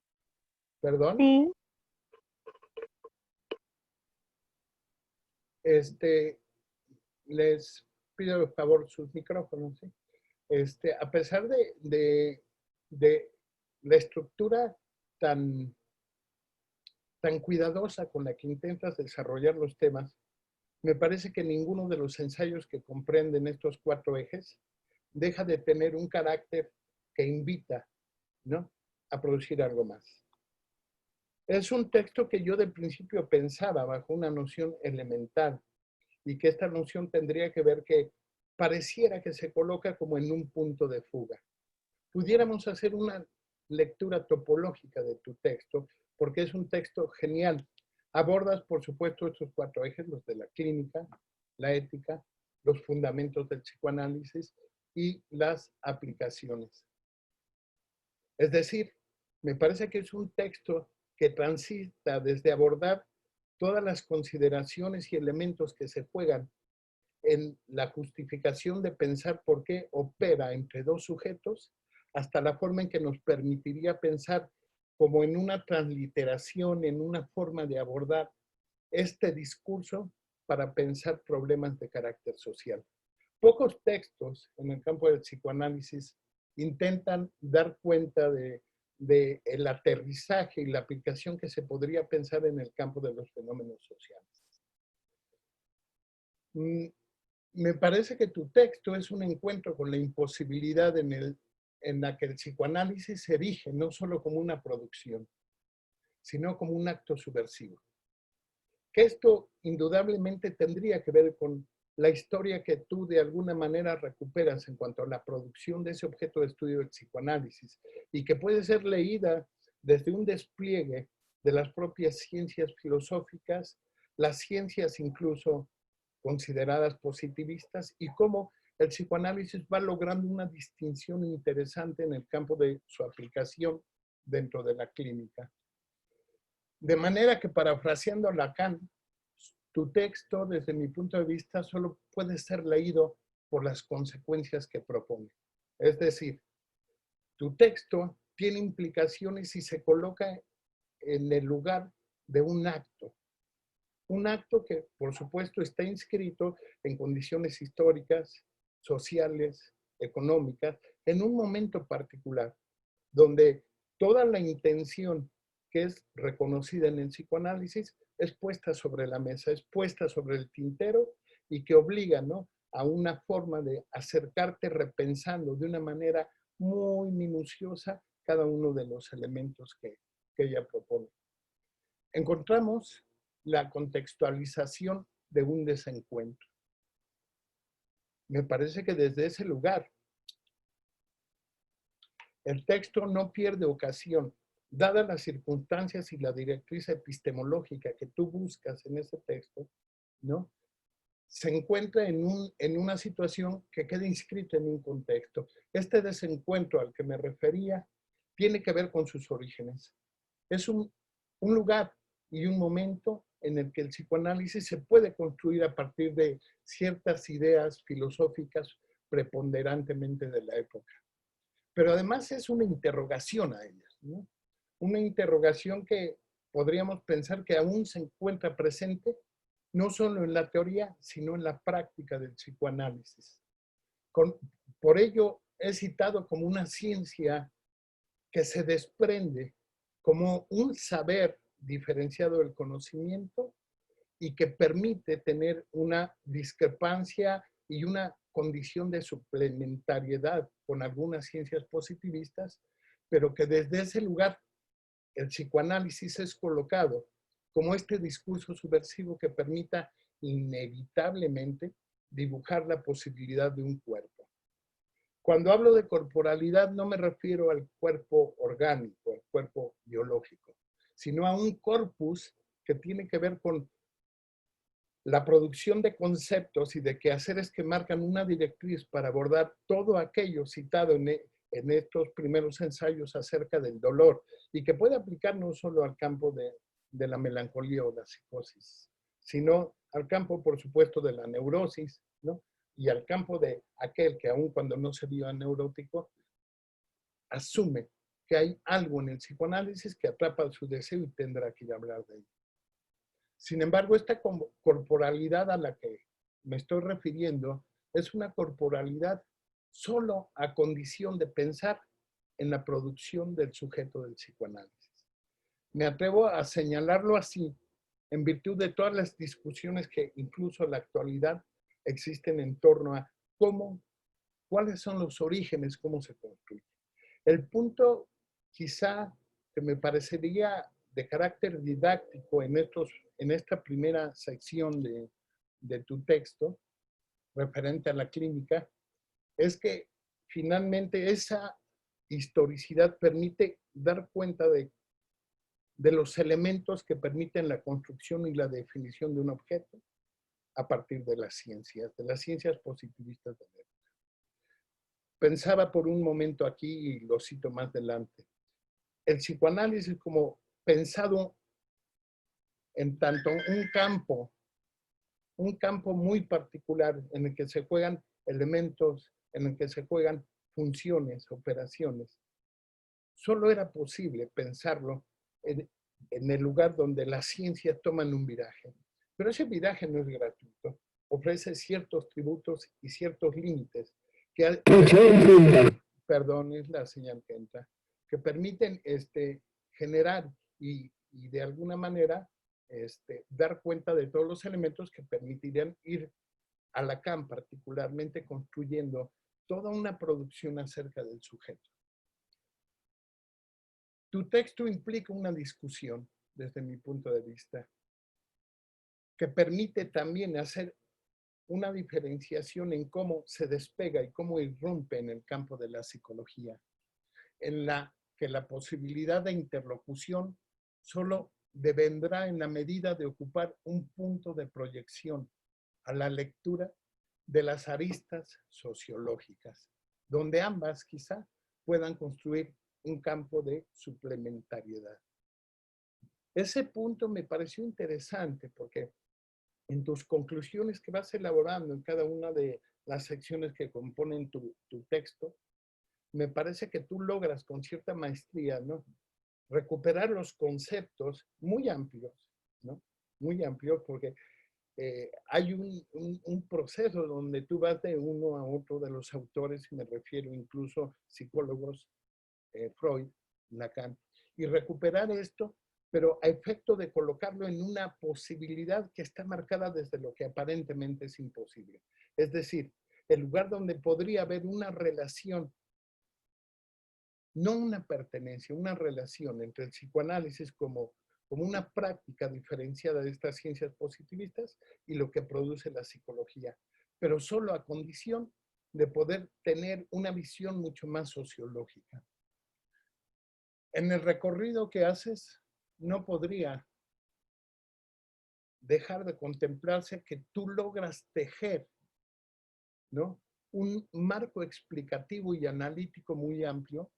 ¿Perdón? Sí. Les pido por favor sus micrófonos, ¿sí? A pesar de la estructura tan cuidadosa con la que intentas desarrollar los temas, me parece que ninguno de los ensayos que comprenden estos 4 ejes deja de tener un carácter que invita, ¿no?, a producir algo más. Es un texto que yo de principio pensaba bajo una noción elemental y que esta noción tendría que ver que pareciera que se coloca como en un punto de fuga. Pudiéramos hacer una lectura topológica de tu texto porque es un texto genial. Abordas, por supuesto, estos 4 ejes, los de la clínica, la ética, los fundamentos del psicoanálisis y las aplicaciones. Es decir, me parece que es un texto que transita desde abordar todas las consideraciones y elementos que se juegan en la justificación de pensar por qué opera entre 2 sujetos, hasta la forma en que nos permitiría pensar como en una transliteración, en una forma de abordar este discurso para pensar problemas de carácter social. Pocos textos en el campo del psicoanálisis intentan dar cuenta de el aterrizaje y la aplicación que se podría pensar en el campo de los fenómenos sociales. Me parece que tu texto es un encuentro con la imposibilidad en la que el psicoanálisis se erige no solo como una producción, sino como un acto subversivo. Que esto indudablemente tendría que ver con la historia que tú de alguna manera recuperas en cuanto a la producción de ese objeto de estudio del psicoanálisis y que puede ser leída desde un despliegue de las propias ciencias filosóficas, las ciencias incluso consideradas positivistas y cómo el psicoanálisis va logrando una distinción interesante en el campo de su aplicación dentro de la clínica. De manera que, parafraseando a Lacan, tu texto, desde mi punto de vista, solo puede ser leído por las consecuencias que propone. Es decir, tu texto tiene implicaciones y se coloca en el lugar de un acto. Un acto que, por supuesto, está inscrito en condiciones históricas, sociales, económicas, en un momento particular, donde toda la intención que es reconocida en el psicoanálisis es puesta sobre la mesa, es puesta sobre el tintero y que obliga, ¿no?, a una forma de acercarte repensando de una manera muy minuciosa cada uno de los elementos que ella propone. Encontramos la contextualización de un desencuentro. Me parece que desde ese lugar el texto no pierde ocasión, dadas las circunstancias y la directriz epistemológica que tú buscas en ese texto, ¿no?, se encuentra en una situación que queda inscrita en un contexto. Este desencuentro al que me refería tiene que ver con sus orígenes. Es un lugar y un momento en el que el psicoanálisis se puede construir a partir de ciertas ideas filosóficas preponderantemente de la época. Pero además es una interrogación a ellas, ¿no? Una interrogación que podríamos pensar que aún se encuentra presente no solo en la teoría, sino en la práctica del psicoanálisis. Por ello, es citado como una ciencia que se desprende como un saber diferenciado del conocimiento y que permite tener una discrepancia y una condición de suplementariedad con algunas ciencias positivistas, pero que desde ese lugar el psicoanálisis es colocado como este discurso subversivo que permita inevitablemente dibujar la posibilidad de un cuerpo. Cuando hablo de corporalidad no me refiero al cuerpo orgánico, al cuerpo biológico, sino a un corpus que tiene que ver con la producción de conceptos y de quehaceres que marcan una directriz para abordar todo aquello citado en estos primeros ensayos acerca del dolor y que puede aplicar no solo al campo de la melancolía o la psicosis, sino al campo, por supuesto, de la neurosis, ¿no?, y al campo de aquel que aun cuando no se vio neurótico, asume que hay algo en el psicoanálisis que atrapa su deseo y tendrá que ir a hablar de ello. Sin embargo, esta corporalidad a la que me estoy refiriendo es una corporalidad solo a condición de pensar en la producción del sujeto del psicoanálisis. Me atrevo a señalarlo así en virtud de todas las discusiones que incluso en la actualidad existen en torno a cuáles son los orígenes, cómo se construye. El punto quizá que me parecería de carácter didáctico en esta primera sección de tu texto, referente a la clínica, es que finalmente esa historicidad permite dar cuenta de los elementos que permiten la construcción y la definición de un objeto a partir de las ciencias positivistas de la época. Pensaba por un momento aquí, y lo cito más adelante, el psicoanálisis como pensado en tanto un campo muy particular en el que se juegan elementos, en el que se juegan funciones, operaciones. Solo era posible pensarlo en el lugar donde las ciencias toman un viraje. Pero ese viraje no es gratuito. Ofrece ciertos tributos y ciertos límites que, perdón, es la señal que entra, que permiten generar y de alguna manera dar cuenta de todos los elementos que permitirían ir a Lacan particularmente construyendo toda una producción acerca del sujeto. Tu texto implica una discusión, desde mi punto de vista, que permite también hacer una diferenciación en cómo se despega y cómo irrumpe en el campo de la psicología, en la que la posibilidad de interlocución solo devendrá en la medida de ocupar un punto de proyección a la lectura de las aristas sociológicas, donde ambas quizá puedan construir un campo de suplementariedad. Ese punto me pareció interesante porque en tus conclusiones que vas elaborando en cada una de las secciones que componen tu texto, me parece que tú logras con cierta maestría, ¿no?, recuperar los conceptos muy amplios, ¿no? Muy amplios, porque hay un proceso donde tú vas de uno a otro de los autores, y me refiero incluso psicólogos, Freud, Lacan, y recuperar esto, pero a efecto de colocarlo en una posibilidad que está marcada desde lo que aparentemente es imposible. Es decir, el lugar donde podría haber una relación, no una pertenencia, una relación entre el psicoanálisis como una práctica diferenciada de estas ciencias positivistas y lo que produce la psicología, pero solo a condición de poder tener una visión mucho más sociológica. En el recorrido que haces, no podría dejar de contemplarse que tú logras tejer, ¿no?, un marco explicativo y analítico muy amplio,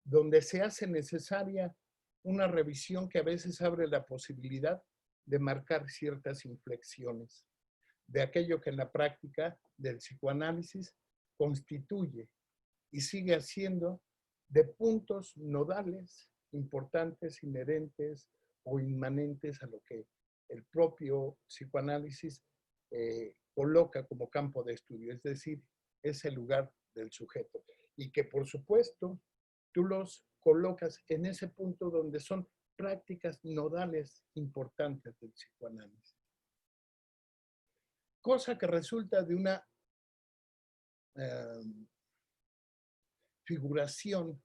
donde se hace necesaria una revisión que a veces abre la posibilidad de marcar ciertas inflexiones de aquello que en la práctica del psicoanálisis constituye y sigue haciendo de puntos nodales importantes, inherentes o inmanentes a lo que el propio psicoanálisis coloca como campo de estudio, es decir, es el lugar del sujeto. Y que por supuesto tú los colocas en ese punto donde son prácticas nodales importantes del psicoanálisis. Cosa que resulta de una figuración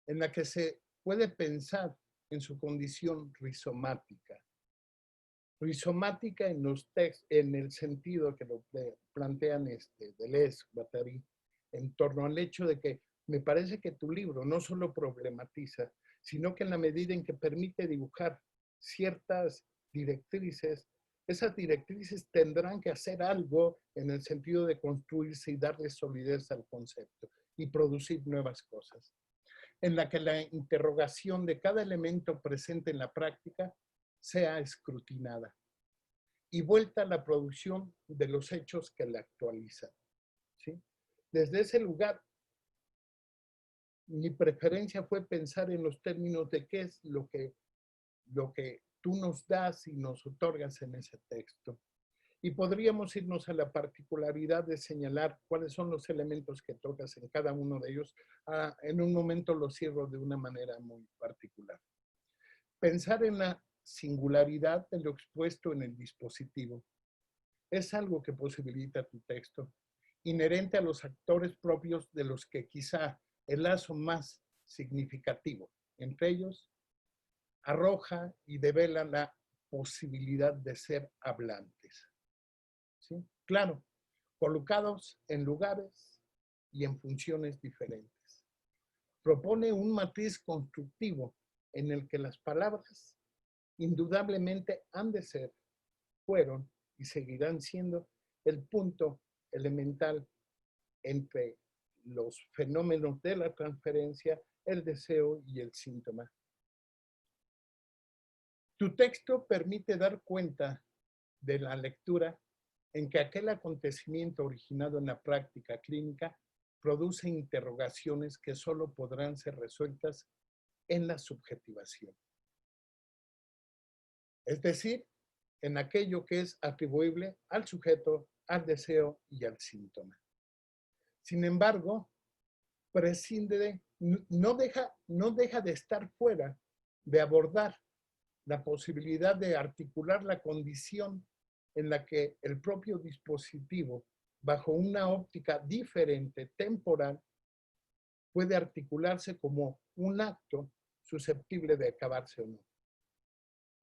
en la que se puede pensar en su condición rizomática. Rizomática en los textos, en el sentido que lo plantean Deleuze, Guattari, en torno al hecho de que me parece que tu libro no solo problematiza, sino que en la medida en que permite dibujar ciertas directrices, esas directrices tendrán que hacer algo en el sentido de construirse y darle solidez al concepto y producir nuevas cosas, en la que la interrogación de cada elemento presente en la práctica sea escrutinada y vuelta a la producción de los hechos que la actualizan, ¿sí? Desde ese lugar, mi preferencia fue pensar en los términos de qué es lo que tú nos das y nos otorgas en ese texto. Y podríamos irnos a la particularidad de señalar cuáles son los elementos que tocas en cada uno de ellos. En un momento lo cierro de una manera muy particular. Pensar en la singularidad de lo expuesto en el dispositivo es algo que posibilita tu texto, inherente a los actores propios de los que quizá el lazo más significativo entre ellos arroja y devela la posibilidad de ser hablantes, ¿sí? Claro, colocados en lugares y en funciones diferentes. Propone un matiz constructivo en el que las palabras indudablemente han de ser, fueron y seguirán siendo el punto elemental entre los fenómenos de la transferencia, el deseo y el síntoma. Tu texto permite dar cuenta de la lectura en que aquel acontecimiento originado en la práctica clínica produce interrogaciones que solo podrán ser resueltas en la subjetivación. Es decir, en aquello que es atribuible al sujeto, al deseo y al síntoma. Sin embargo, prescinde no deja de estar fuera de abordar la posibilidad de articular la condición en la que el propio dispositivo, bajo una óptica diferente, temporal, puede articularse como un acto susceptible de acabarse o no.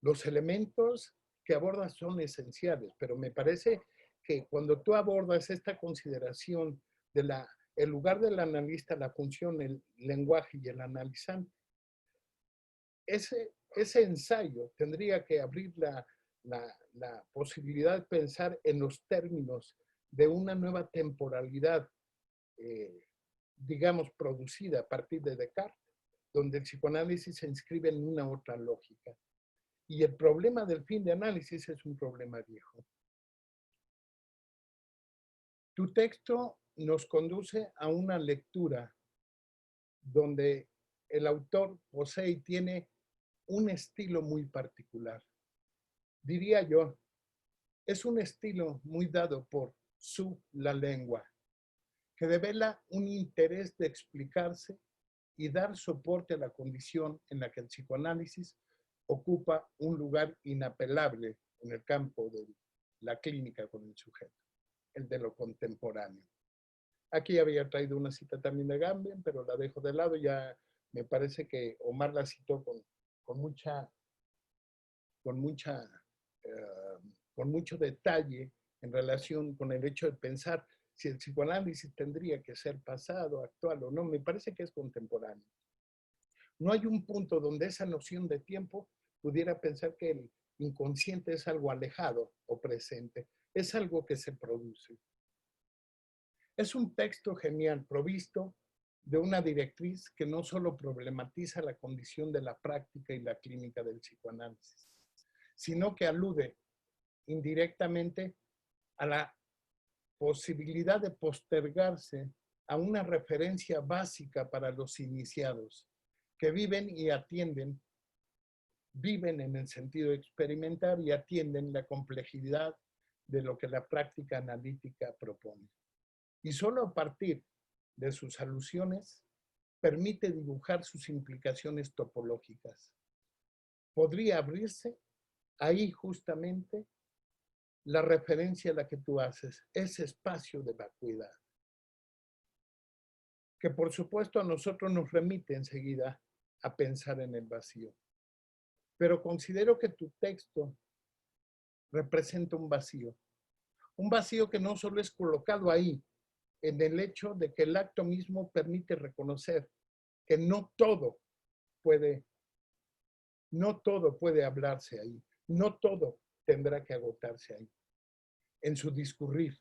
Los elementos que abordas son esenciales, pero me parece que cuando tú abordas esta consideración de el lugar del analista, la función, el lenguaje y el analizante, ese ensayo tendría que abrir la posibilidad de pensar en los términos de una nueva temporalidad, digamos, producida a partir de Descartes, donde el psicoanálisis se inscribe en una otra lógica. Y el problema del fin de análisis es un problema viejo. Tu texto nos conduce a una lectura donde el autor posee y tiene un estilo muy particular. Diría yo, es un estilo muy dado por la lengua, que devela un interés de explicarse y dar soporte a la condición en la que el psicoanálisis ocupa un lugar inapelable en el campo de la clínica con el sujeto, el de lo contemporáneo. Aquí había traído una cita también de Gambien, pero la dejo de lado. Ya me parece que Omar la citó con mucho detalle en relación con el hecho de pensar si el psicoanálisis tendría que ser pasado, actual o no. Me parece que es contemporáneo. No hay un punto donde esa noción de tiempo pudiera pensar que el inconsciente es algo alejado o presente. Es algo que se produce. Es un texto genial, provisto de una directriz que no solo problematiza la condición de la práctica y la clínica del psicoanálisis, sino que alude indirectamente a la posibilidad de postergarse a una referencia básica para los iniciados que viven en el sentido de experimentar y atienden la complejidad de lo que la práctica analítica propone. Y solo a partir de sus alusiones permite dibujar sus implicaciones topológicas. Podría abrirse ahí justamente la referencia a la que tú haces, ese espacio de vacuidad, que por supuesto a nosotros nos remite enseguida a pensar en el vacío. Pero considero que tu texto representa un vacío que no solo es colocado ahí, en el hecho de que el acto mismo permite reconocer que no todo puede hablarse ahí, no todo tendrá que agotarse ahí, en su discurrir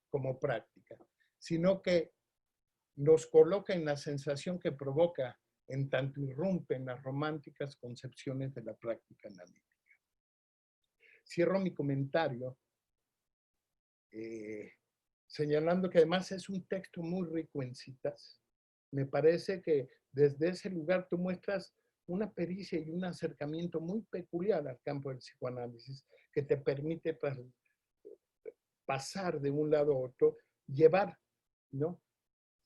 como práctica, sino que nos coloca en la sensación que provoca en tanto irrumpe en las románticas concepciones de la práctica analítica. Cierro mi comentario señalando que además es un texto muy rico en citas. Me parece que desde ese lugar tú muestras una pericia y un acercamiento muy peculiar al campo del psicoanálisis que te permite pasar de un lado a otro, llevar, ¿no?,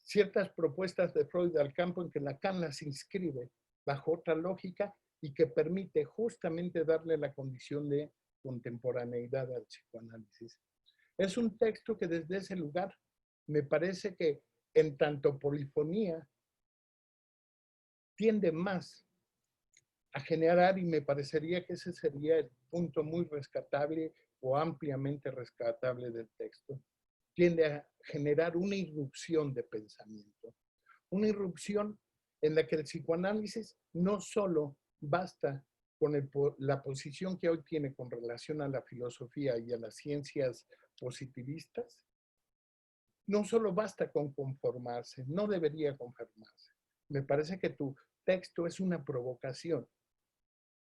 ciertas propuestas de Freud al campo en que Lacan las inscribe bajo otra lógica y que permite justamente darle la condición de contemporaneidad al psicoanálisis. Es un texto que desde ese lugar me parece que en tanto polifonía tiende más a generar, y me parecería que ese sería el punto muy rescatable o ampliamente rescatable del texto, tiende a generar una irrupción de pensamiento, una irrupción en la que el psicoanálisis no solo basta con la posición que hoy tiene con relación a la filosofía y a las ciencias positivistas, no solo basta con conformarse, no debería conformarse. Me parece que tu texto es una provocación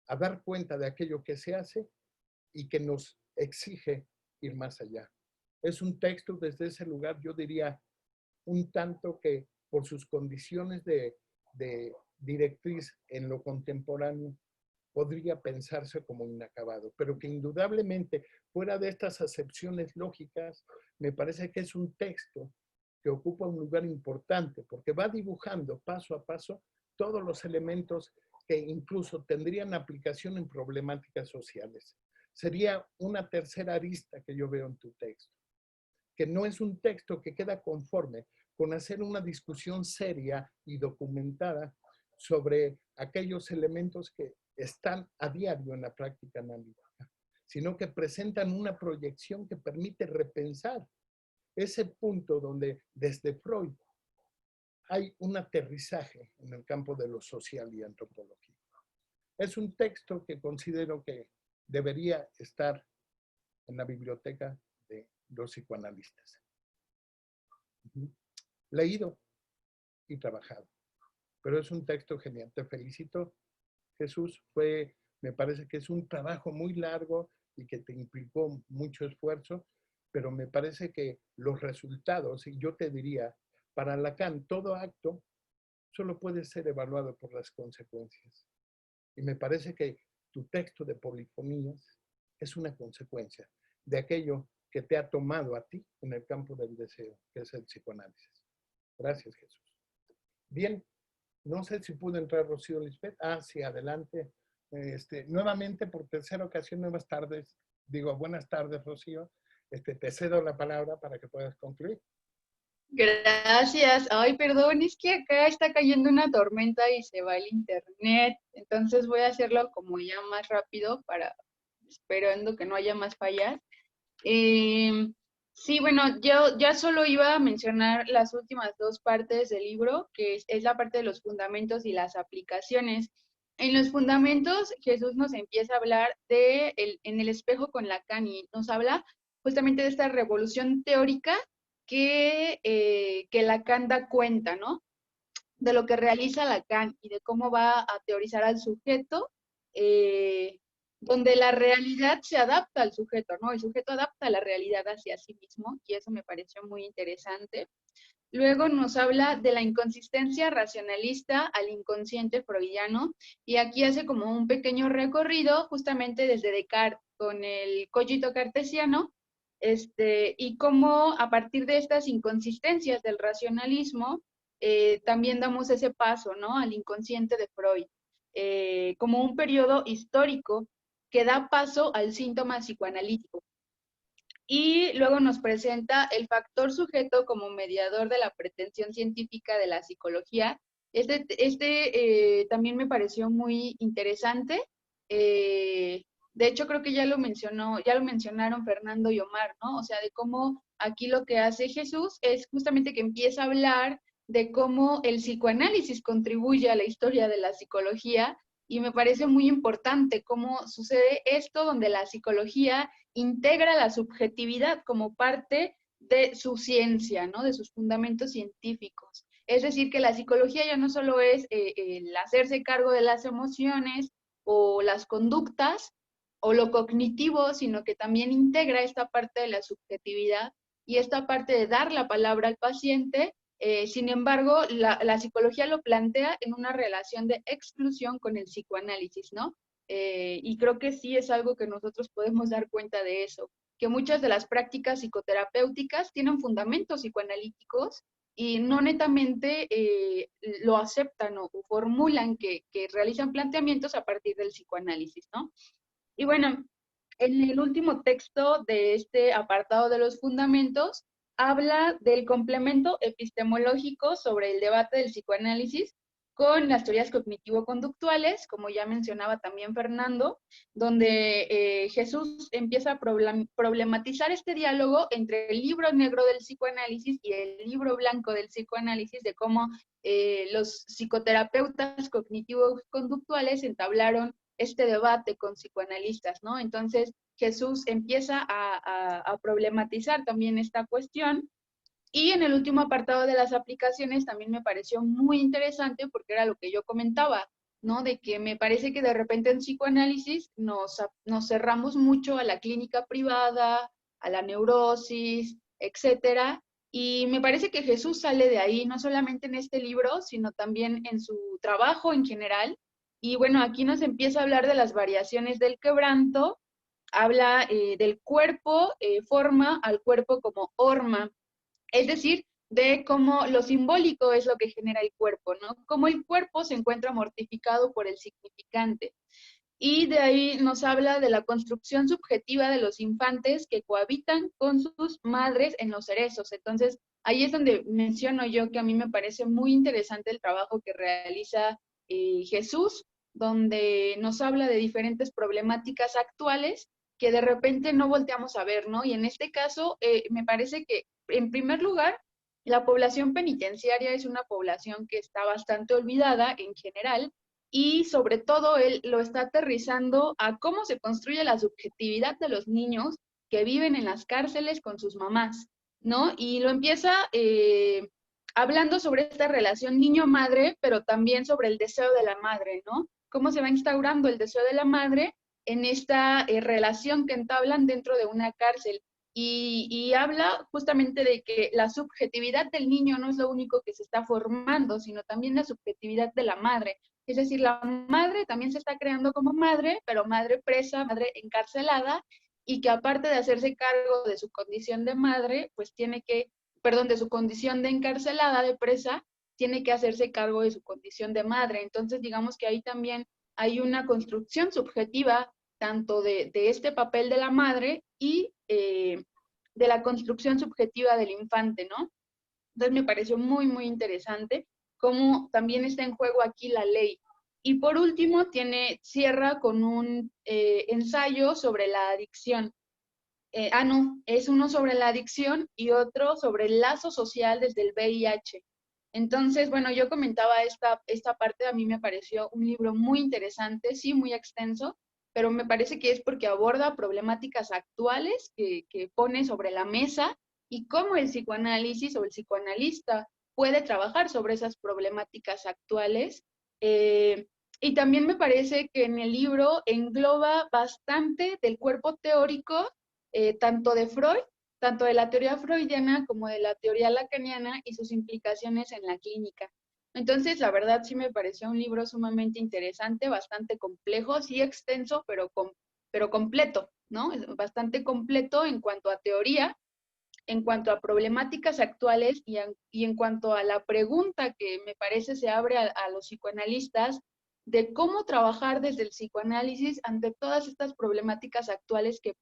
a dar cuenta de aquello que se hace y que nos exige ir más allá. Es un texto desde ese lugar, yo diría, un tanto que por sus condiciones de directriz en lo contemporáneo podría pensarse como inacabado, pero que indudablemente fuera de estas acepciones lógicas, me parece que es un texto que ocupa un lugar importante porque va dibujando paso a paso todos los elementos que incluso tendrían aplicación en problemáticas sociales. Sería una tercera arista que yo veo en tu texto, que no es un texto que queda conforme con hacer una discusión seria y documentada sobre aquellos elementos que están a diario en la práctica analítica, sino que presentan una proyección que permite repensar ese punto donde desde Freud hay un aterrizaje en el campo de lo social y antropológico. Es un texto que considero que debería estar en la biblioteca de los psicoanalistas. Leído y trabajado. Pero es un texto genial. Te felicito, Jesús. Me parece que es un trabajo muy largo y que te implicó mucho esfuerzo, pero me parece que los resultados, y yo te diría, para Lacan, todo acto solo puede ser evaluado por las consecuencias. Y me parece que tu texto de Polifonías es una consecuencia de aquello que te ha tomado a ti en el campo del deseo, que es el psicoanálisis. Gracias, Jesús. Bien, no sé si pudo entrar Rocío Lisbeth. Sí, adelante. Nuevamente, por tercera ocasión, buenas tardes, Rocío. Te cedo la palabra para que puedas concluir. Gracias. Ay, perdón, es que acá está cayendo una tormenta y se va el internet. Entonces voy a hacerlo como ya más rápido esperando que no haya más fallas. Sí, bueno, yo ya solo iba a mencionar las últimas dos partes del libro, que es la parte de los fundamentos y las aplicaciones. En los fundamentos, Jesús nos empieza a hablar en el espejo con Lacan y nos habla justamente de esta revolución teórica que Lacan da cuenta, ¿no? De lo que realiza Lacan y de cómo va a teorizar al sujeto, donde la realidad se adapta al sujeto, ¿no? El sujeto adapta la realidad hacia sí mismo y eso me pareció muy interesante. Luego nos habla de la inconsistencia racionalista al inconsciente freudiano y aquí hace como un pequeño recorrido justamente desde Descartes con el cogito cartesiano y cómo a partir de estas inconsistencias del racionalismo también damos ese paso, ¿no? Al inconsciente de Freud, como un periodo histórico que da paso al síntoma psicoanalítico. Y luego nos presenta el factor sujeto como mediador de la pretensión científica de la psicología. También me pareció muy interesante. De hecho, creo que ya lo mencionaron Fernando y Omar, ¿no? O sea, de cómo aquí lo que hace Jesús es justamente que empieza a hablar de cómo el psicoanálisis contribuye a la historia de la psicología, y me parece muy importante cómo sucede esto, donde la psicología integra la subjetividad como parte de su ciencia, ¿no? De sus fundamentos científicos. Es decir, que la psicología ya no solo es el hacerse cargo de las emociones o las conductas o lo cognitivo, sino que también integra esta parte de la subjetividad y esta parte de dar la palabra al paciente. Sin embargo, la psicología lo plantea en una relación de exclusión con el psicoanálisis, ¿no? Y creo que sí es algo que nosotros podemos dar cuenta de eso, que muchas de las prácticas psicoterapéuticas tienen fundamentos psicoanalíticos y no netamente lo aceptan o formulan que realizan planteamientos a partir del psicoanálisis, ¿no? Y bueno, en el último texto de este apartado de los fundamentos, habla del complemento epistemológico sobre el debate del psicoanálisis con las teorías cognitivo-conductuales, como ya mencionaba también Fernando, donde Jesús empieza a problematizar este diálogo entre el libro negro del psicoanálisis y el libro blanco del psicoanálisis, de cómo los psicoterapeutas cognitivo-conductuales entablaron este debate con psicoanalistas, ¿no? Entonces, Jesús empieza a problematizar también esta cuestión. Y en el último apartado de las aplicaciones también me pareció muy interesante porque era lo que yo comentaba, ¿no? De que me parece que de repente en psicoanálisis nos cerramos mucho a la clínica privada, a la neurosis, etcétera. Y me parece que Jesús sale de ahí, no solamente en este libro, sino también en su trabajo en general. Y bueno, aquí nos empieza a hablar de las variaciones del quebranto, habla del cuerpo, forma al cuerpo como horma. Es decir, de cómo lo simbólico es lo que genera el cuerpo, ¿no? Cómo el cuerpo se encuentra mortificado por el significante. Y de ahí nos habla de la construcción subjetiva de los infantes que cohabitan con sus madres en los cerezos. Entonces, ahí es donde menciono yo que a mí me parece muy interesante el trabajo que realiza Jesús, donde nos habla de diferentes problemáticas actuales que de repente no volteamos a ver, ¿no? Y en este caso, me parece que, en primer lugar, la población penitenciaria es una población que está bastante olvidada en general, y sobre todo él lo está aterrizando a cómo se construye la subjetividad de los niños que viven en las cárceles con sus mamás, ¿no? Y lo empieza hablando sobre esta relación niño-madre, pero también sobre el deseo de la madre, ¿no? Cómo se va instaurando el deseo de la madre en esta relación que entablan dentro de una cárcel. y habla justamente de que la subjetividad del niño no es lo único que se está formando, sino también la subjetividad de la madre. Es decir, la madre también se está creando como madre, pero madre presa, madre encarcelada, y que aparte de hacerse cargo de su condición de madre, pues tiene que, perdón, de su condición de encarcelada, de presa, tiene que hacerse cargo de su condición de madre. Entonces, digamos que ahí también hay una construcción subjetiva tanto de este papel de la madre y de la construcción subjetiva del infante, ¿no? Entonces me pareció muy, muy interesante cómo también está en juego aquí la ley. Y por último, cierra con un ensayo sobre la adicción. No, es uno sobre la adicción y otro sobre el lazo social desde el VIH. Entonces, bueno, yo comentaba esta parte, a mí me pareció un libro muy interesante, sí, muy extenso, pero me parece que es porque aborda problemáticas actuales que pone sobre la mesa y cómo el psicoanálisis o el psicoanalista puede trabajar sobre esas problemáticas actuales. Y también me parece que en el libro engloba bastante del cuerpo teórico, tanto de Freud, tanto de la teoría freudiana como de la teoría lacaniana y sus implicaciones en la clínica. Entonces, la verdad sí me pareció un libro sumamente interesante, bastante complejo, sí extenso, pero completo, ¿no? Es bastante completo en cuanto a teoría, en cuanto a problemáticas actuales y en cuanto a la pregunta que me parece se abre a los psicoanalistas de cómo trabajar desde el psicoanálisis ante todas estas problemáticas actuales que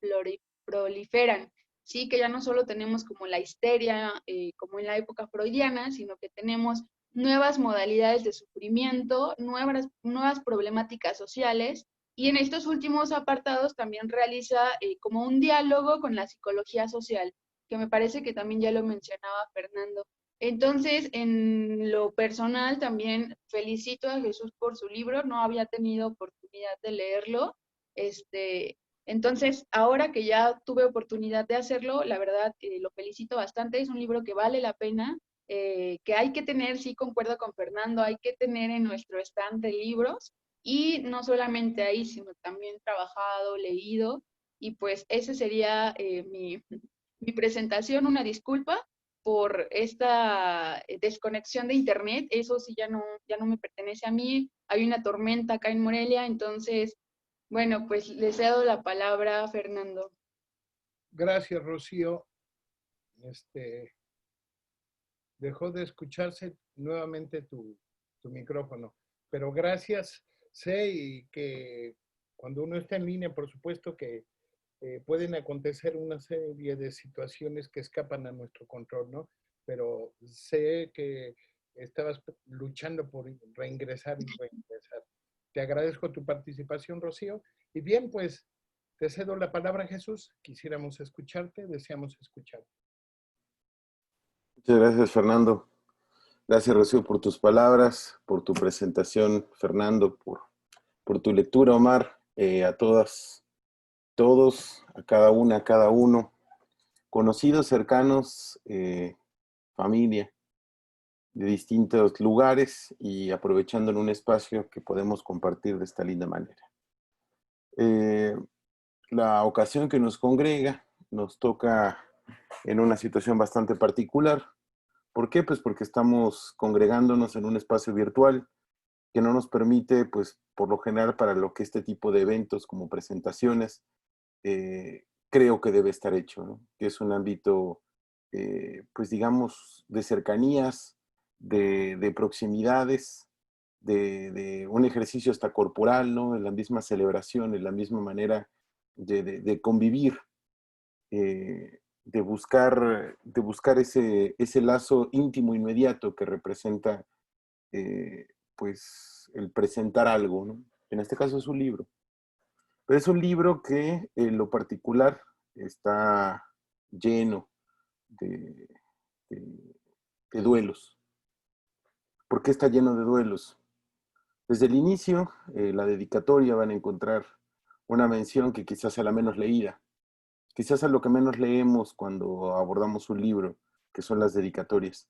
proliferan, ¿sí? Que ya no solo tenemos como la histeria, como en la época freudiana, sino que tenemos nuevas modalidades de sufrimiento, nuevas problemáticas sociales, y en estos últimos apartados también realiza como un diálogo con la psicología social, que me parece que también ya lo mencionaba Fernando. Entonces, en lo personal también felicito a Jesús por su libro, no había tenido oportunidad de leerlo, entonces ahora que ya tuve oportunidad de hacerlo, la verdad lo felicito bastante, es un libro que vale la pena, que hay que tener, sí concuerdo con Fernando, hay que tener en nuestro stand de libros, y no solamente ahí, sino también trabajado, leído, y pues ese sería mi presentación, una disculpa por esta desconexión de internet, eso sí ya no me pertenece a mí, hay una tormenta acá en Morelia, entonces, bueno, pues le cedo la palabra a Fernando. Gracias, Rocío. Dejó de escucharse nuevamente tu micrófono, pero gracias. Sé y que cuando uno está en línea, por supuesto que pueden acontecer una serie de situaciones que escapan a nuestro control, ¿no? Pero sé que estabas luchando por reingresar y reingresar. Te agradezco tu participación, Rocío. Y bien, pues te cedo la palabra, Jesús. Quisiéramos escucharte, deseamos escucharte. Muchas gracias, Fernando. Gracias, Rocío, por tus palabras, por tu presentación, Fernando, por tu lectura, Omar, a todas, todos, a cada una, a cada uno, conocidos, cercanos, familia, de distintos lugares y aprovechando en un espacio que podemos compartir de esta linda manera. La ocasión que nos congrega nos toca en una situación bastante particular. ¿Por qué? Pues porque estamos congregándonos en un espacio virtual que no nos permite, pues por lo general para lo que este tipo de eventos como presentaciones, creo que debe estar hecho, ¿no? Que es un ámbito, pues digamos, de cercanías, de proximidades, de un ejercicio hasta corporal, ¿no? En la misma celebración, en la misma manera de convivir, de buscar ese lazo íntimo inmediato que representa pues el presentar algo, ¿no? En este caso es un libro. Pero es un libro que en lo particular está lleno de, de, de duelos. ¿Por qué está lleno de duelos? Desde el inicio, la dedicatoria van a encontrar una mención que quizás sea la menos leída. Quizás es lo que menos leemos cuando abordamos un libro, que son las dedicatorias.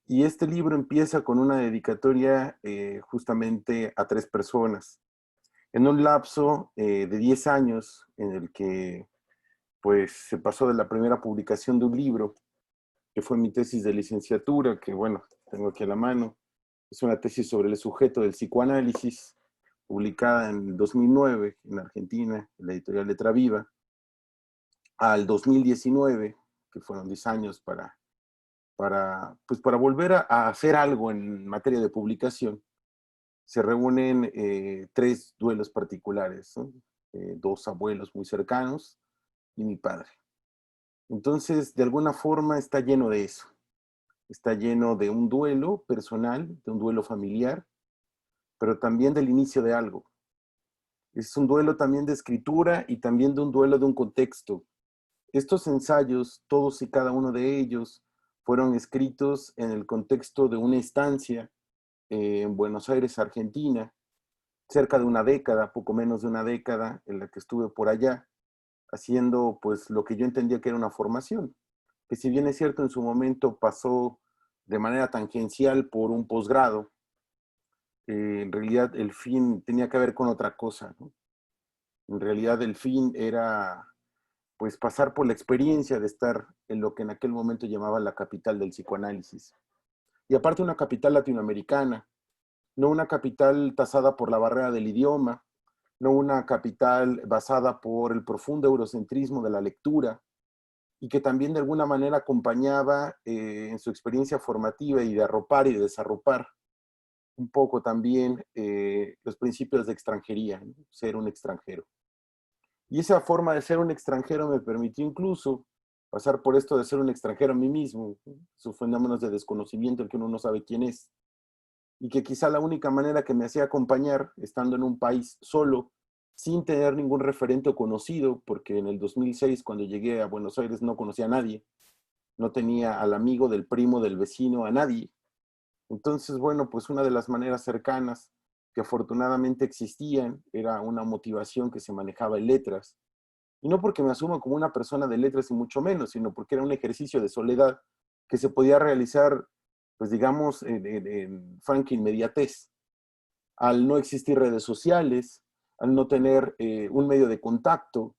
Y este libro empieza con una dedicatoria justamente a 3 personas, en un lapso de 10 años en el que pues se pasó de la primera publicación de un libro, que fue mi tesis de licenciatura, que bueno, tengo aquí a la mano. Es una tesis sobre el sujeto del psicoanálisis, publicada en el 2009 en Argentina, en la editorial Letra Viva, al 2019, que fueron 10 años para volver a hacer algo en materia de publicación. Se reúnen 3 duelos particulares, ¿no? 2 abuelos muy cercanos y mi padre. Entonces, de alguna forma está lleno de eso. Está lleno de un duelo personal, de un duelo familiar, pero también del inicio de algo. Es un duelo también de escritura y también de un duelo de un contexto. Estos ensayos, todos y cada uno de ellos, fueron escritos en el contexto de una estancia en Buenos Aires, Argentina, cerca de una década, poco menos de una década, en la que estuve por allá, haciendo pues lo que yo entendía que era una formación, que si bien es cierto en su momento pasó de manera tangencial por un posgrado, en realidad el fin tenía que ver con otra cosa, ¿no? En realidad el fin era pues pasar por la experiencia de estar en lo que en aquel momento llamaba la capital del psicoanálisis. Y aparte una capital latinoamericana, no una capital tasada por la barrera del idioma, no una capital basada por el profundo eurocentrismo de la lectura, y que también de alguna manera acompañaba en su experiencia formativa y de arropar y de desarropar un poco también los principios de extranjería, ¿no? Ser un extranjero. Y esa forma de ser un extranjero me permitió incluso pasar por esto de ser un extranjero a mí mismo, esos fenómenos de desconocimiento en que uno no sabe quién es, y que quizá la única manera que me hacía acompañar, estando en un país solo, sin tener ningún referente o conocido, porque en el 2006, cuando llegué a Buenos Aires, no conocía a nadie, no tenía al amigo, del primo, del vecino, a nadie. Entonces, bueno, pues una de las maneras cercanas que afortunadamente existían era una motivación que se manejaba en letras. Y no porque me asuma como una persona de letras y mucho menos, sino porque era un ejercicio de soledad que se podía realizar, pues digamos, en franca inmediatez. Al no existir redes sociales, al no tener un medio de contacto,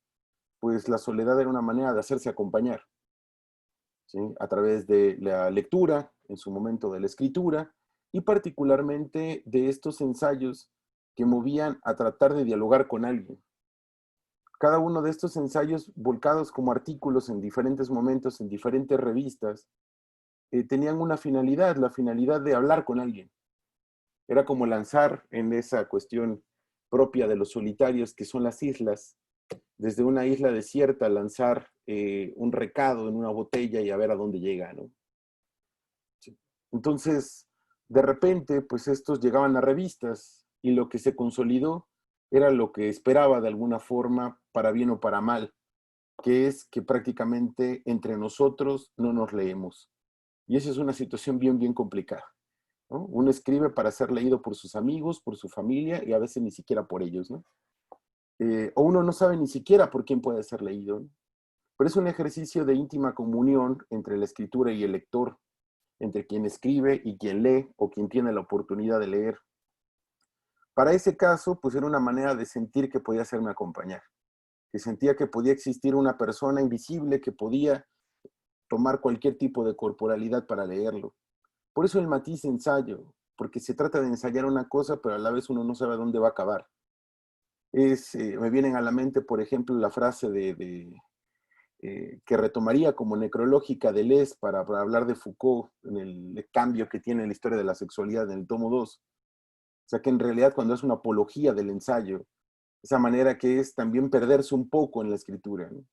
pues la soledad era una manera de hacerse acompañar, ¿sí? A través de la lectura, en su momento de la escritura, y particularmente de estos ensayos que movían a tratar de dialogar con alguien. Cada uno de estos ensayos, volcados como artículos en diferentes momentos, en diferentes revistas, tenían una finalidad, la finalidad de hablar con alguien. Era como lanzar en esa cuestión propia de los solitarios, que son las islas, desde una isla desierta, lanzar un recado en una botella y a ver a dónde llega, ¿no? Sí. Entonces, de repente, pues estos llegaban a revistas y lo que se consolidó era lo que esperaba de alguna forma, para bien o para mal, que es que prácticamente entre nosotros no nos leemos. Y esa es una situación bien, bien complicada, ¿no? Uno escribe para ser leído por sus amigos, por su familia y a veces ni siquiera por ellos, ¿no? O uno no sabe ni siquiera por quién puede ser leído, ¿no? Pero es un ejercicio de íntima comunión entre la escritura y el lector, entre quien escribe y quien lee o quien tiene la oportunidad de leer. Para ese caso, pues era una manera de sentir que podía hacerme acompañar, que sentía que podía existir una persona invisible que podía tomar cualquier tipo de corporalidad para leerlo. Por eso el matiz de ensayo, porque se trata de ensayar una cosa, pero a la vez uno no sabe dónde va a acabar. Me vienen a la mente, por ejemplo, la frase que retomaría como necrológica de Deleuze para hablar de Foucault en el cambio que tiene la historia de la sexualidad en el tomo 2. O sea que en realidad cuando es una apología del ensayo, esa manera que es también perderse un poco en la escritura, ¿no?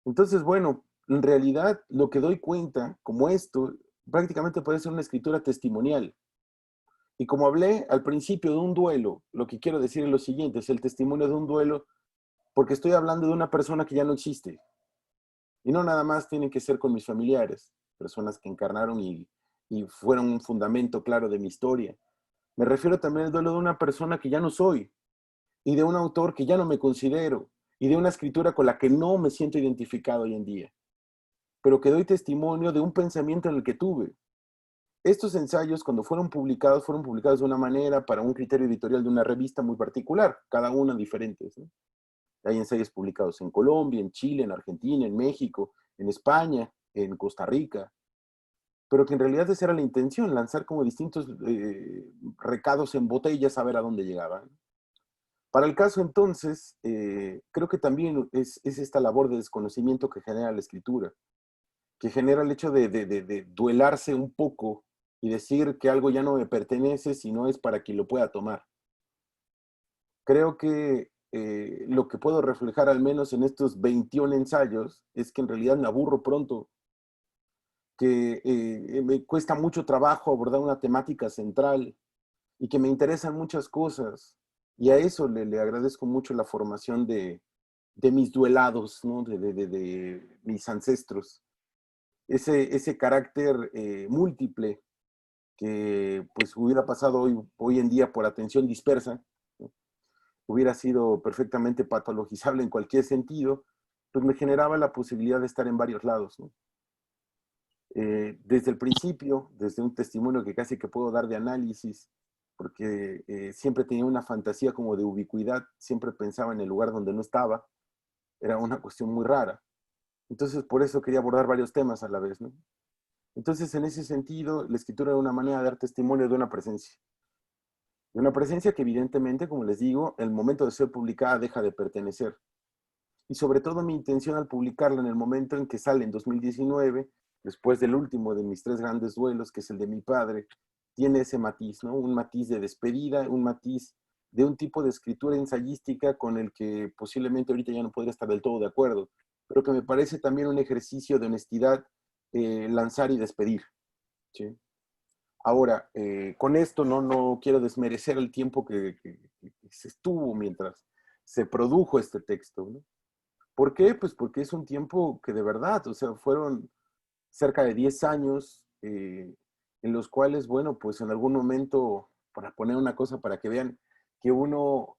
Entonces, bueno, en realidad lo que doy cuenta, como esto, prácticamente puede ser una escritura testimonial. Y como hablé al principio de un duelo, lo que quiero decir es lo siguiente, es el testimonio de un duelo, porque estoy hablando de una persona que ya no existe. Y no nada más tienen que ser con mis familiares, personas que encarnaron y fueron un fundamento claro de mi historia. Me refiero también al duelo de una persona que ya no soy, y de un autor que ya no me considero, y de una escritura con la que no me siento identificado hoy en día, pero que doy testimonio de un pensamiento en el que tuve. Estos ensayos, cuando fueron publicados de una manera para un criterio editorial de una revista muy particular, cada una diferentes, ¿no? Hay ensayos publicados en Colombia, en Chile, en Argentina, en México, en España, en Costa Rica, pero que en realidad esa era la intención, lanzar como distintos recados en botellas a ver a dónde llegaban. Para el caso entonces, creo que también es esta labor de desconocimiento que genera la escritura, que genera el hecho de duelarse un poco y decir que algo ya no me pertenece, sino es para quien lo pueda tomar. Creo que lo que puedo reflejar al menos en estos 21 ensayos es que en realidad me aburro pronto, que me cuesta mucho trabajo abordar una temática central y que me interesan muchas cosas. Y a eso le agradezco mucho la formación de mis duelados, ¿no? de mis ancestros. Ese carácter múltiple que pues hubiera pasado hoy en día por atención dispersa, ¿no? Hubiera sido perfectamente patologizable en cualquier sentido, pues me generaba la posibilidad de estar en varios lados, ¿no? Desde el principio, desde un testimonio que casi que puedo dar de análisis, porque siempre tenía una fantasía como de ubicuidad, siempre pensaba en el lugar donde no estaba, era una cuestión muy rara. Entonces, por eso quería abordar varios temas a la vez, ¿no? Entonces, en ese sentido, la escritura era una manera de dar testimonio de una presencia. De una presencia que evidentemente, como les digo, el momento de ser publicada deja de pertenecer. Y sobre todo mi intención al publicarla en el momento en que sale en 2019, después del último de mis 3 grandes duelos, que es el de mi padre, tiene ese matiz, ¿no? Un matiz de despedida, un matiz de un tipo de escritura ensayística con el que posiblemente ahorita ya no podría estar del todo de acuerdo, pero que me parece también un ejercicio de honestidad lanzar y despedir, ¿sí? Ahora, con esto no quiero desmerecer el tiempo que se estuvo mientras se produjo este texto, ¿no? ¿Por qué? Pues porque es un tiempo que de verdad, o sea, fueron cerca de 10 años en los cuales, bueno, pues en algún momento, para poner una cosa para que vean que uno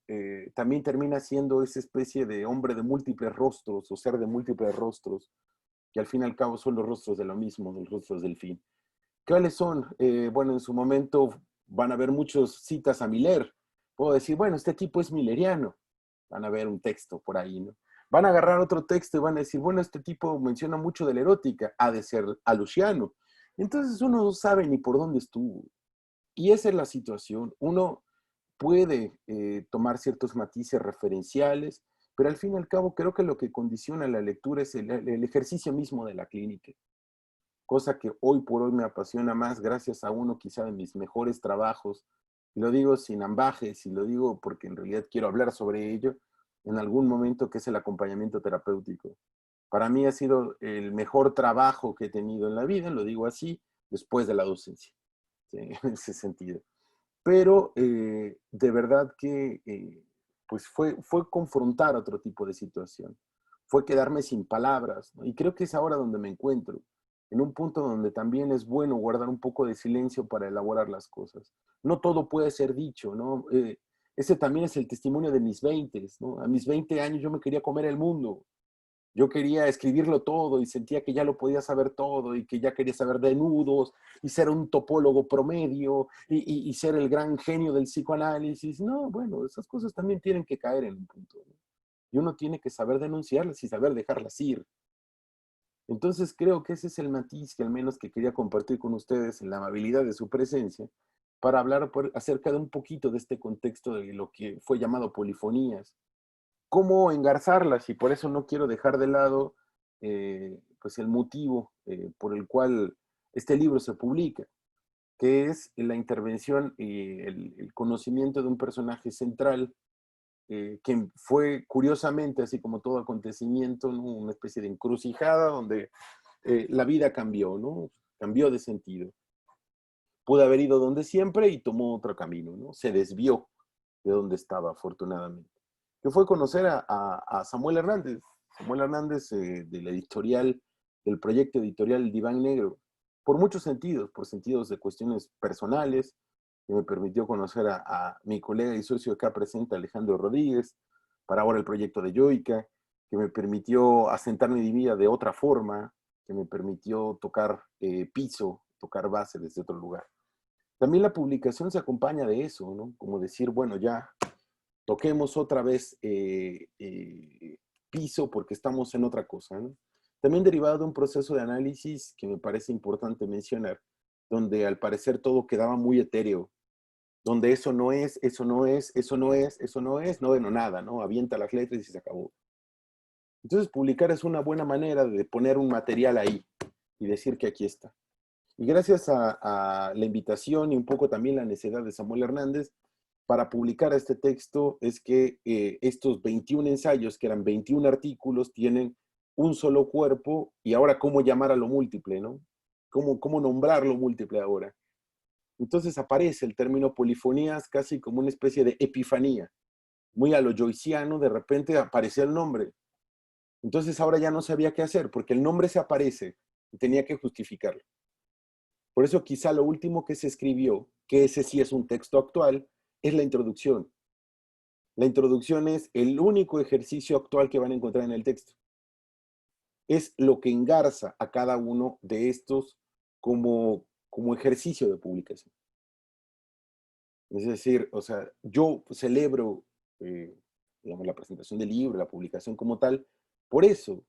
también termina siendo esa especie de hombre de múltiples rostros o ser de múltiples rostros, que al fin y al cabo son los rostros de lo mismo, los rostros del fin. ¿Cuáles son? Bueno, en su momento van a haber muchas citas a Miller. Puedo decir, bueno, este tipo es milleriano. Van a ver un texto por ahí, ¿no? Van a agarrar otro texto y van a decir, bueno, este tipo menciona mucho de la erótica, ha de ser a Luciano. Entonces uno no sabe ni por dónde estuvo. Y esa es la situación. Uno puede tomar ciertos matices referenciales, pero al fin y al cabo creo que lo que condiciona la lectura es el ejercicio mismo de la clínica, cosa que hoy por hoy me apasiona más gracias a uno quizá de mis mejores trabajos, y lo digo sin ambajes, y lo digo porque en realidad quiero hablar sobre ello en algún momento, que es el acompañamiento terapéutico. Para mí ha sido el mejor trabajo que he tenido en la vida, lo digo así, después de la docencia, ¿sí? En ese sentido. Pero de verdad que pues fue confrontar otro tipo de situación, fue quedarme sin palabras, ¿no? Y creo que es ahora donde me encuentro, en un punto donde también es bueno guardar un poco de silencio para elaborar las cosas. No todo puede ser dicho, ¿no? Ese también es el testimonio de mis 20, ¿no? A mis 20 años yo me quería comer el mundo. Yo quería escribirlo todo y sentía que ya lo podía saber todo y que ya quería saber de nudos y ser un topólogo promedio y ser el gran genio del psicoanálisis. No, bueno, esas cosas también tienen que caer en un punto, ¿no? Y uno tiene que saber denunciarlas y saber dejarlas ir. Entonces creo que ese es el matiz que al menos que quería compartir con ustedes en la amabilidad de su presencia para hablar acerca de un poquito de este contexto de lo que fue llamado polifonías, cómo engarzarlas, y por eso no quiero dejar de lado pues el motivo por el cual este libro se publica, que es la intervención y el conocimiento de un personaje central que fue curiosamente, así como todo acontecimiento, ¿no? Una especie de encrucijada donde la vida cambió, ¿no? Cambió de sentido. Pudo haber ido donde siempre y tomó otro camino, ¿no? Se desvió de donde estaba, afortunadamente. Que fue conocer a Samuel Hernández. Samuel Hernández de la editorial, del proyecto editorial Diván Negro, por muchos sentidos, por sentidos de cuestiones personales, que me permitió conocer a mi colega y socio acá presente, Alejandro Rodríguez, para ahora el proyecto de Yoica, que me permitió asentar mi vida de otra forma, que me permitió tocar piso, tocar base desde otro lugar. También la publicación se acompaña de eso, ¿no? Como decir, bueno, ya toquemos otra vez piso porque estamos en otra cosa, ¿no? También derivado de un proceso de análisis que me parece importante mencionar, donde al parecer todo quedaba muy etéreo, donde eso no es, eso no es, eso no es, eso no es, no, bueno, nada, ¿no? Avienta las letras y se acabó. Entonces publicar es una buena manera de poner un material ahí y decir que aquí está. Y gracias a la invitación y un poco también la necesidad de Samuel Hernández para publicar este texto es que estos 21 ensayos, que eran 21 artículos, tienen un solo cuerpo, y ahora cómo llamar a lo múltiple, ¿no? ¿Cómo nombrar lo múltiple ahora? Entonces aparece el término polifonías casi como una especie de epifanía. Muy a lo joyciano, de repente apareció el nombre. Entonces ahora ya no sabía qué hacer, porque el nombre se aparece y tenía que justificarlo. Por eso quizá lo último que se escribió, que ese sí es un texto actual, es la introducción. La introducción es el único ejercicio actual que van a encontrar en el texto. Es lo que engarza a cada uno de estos como ejercicio de publicación. Es decir, o sea, yo celebro, digamos, la presentación del libro, la publicación como tal, por eso,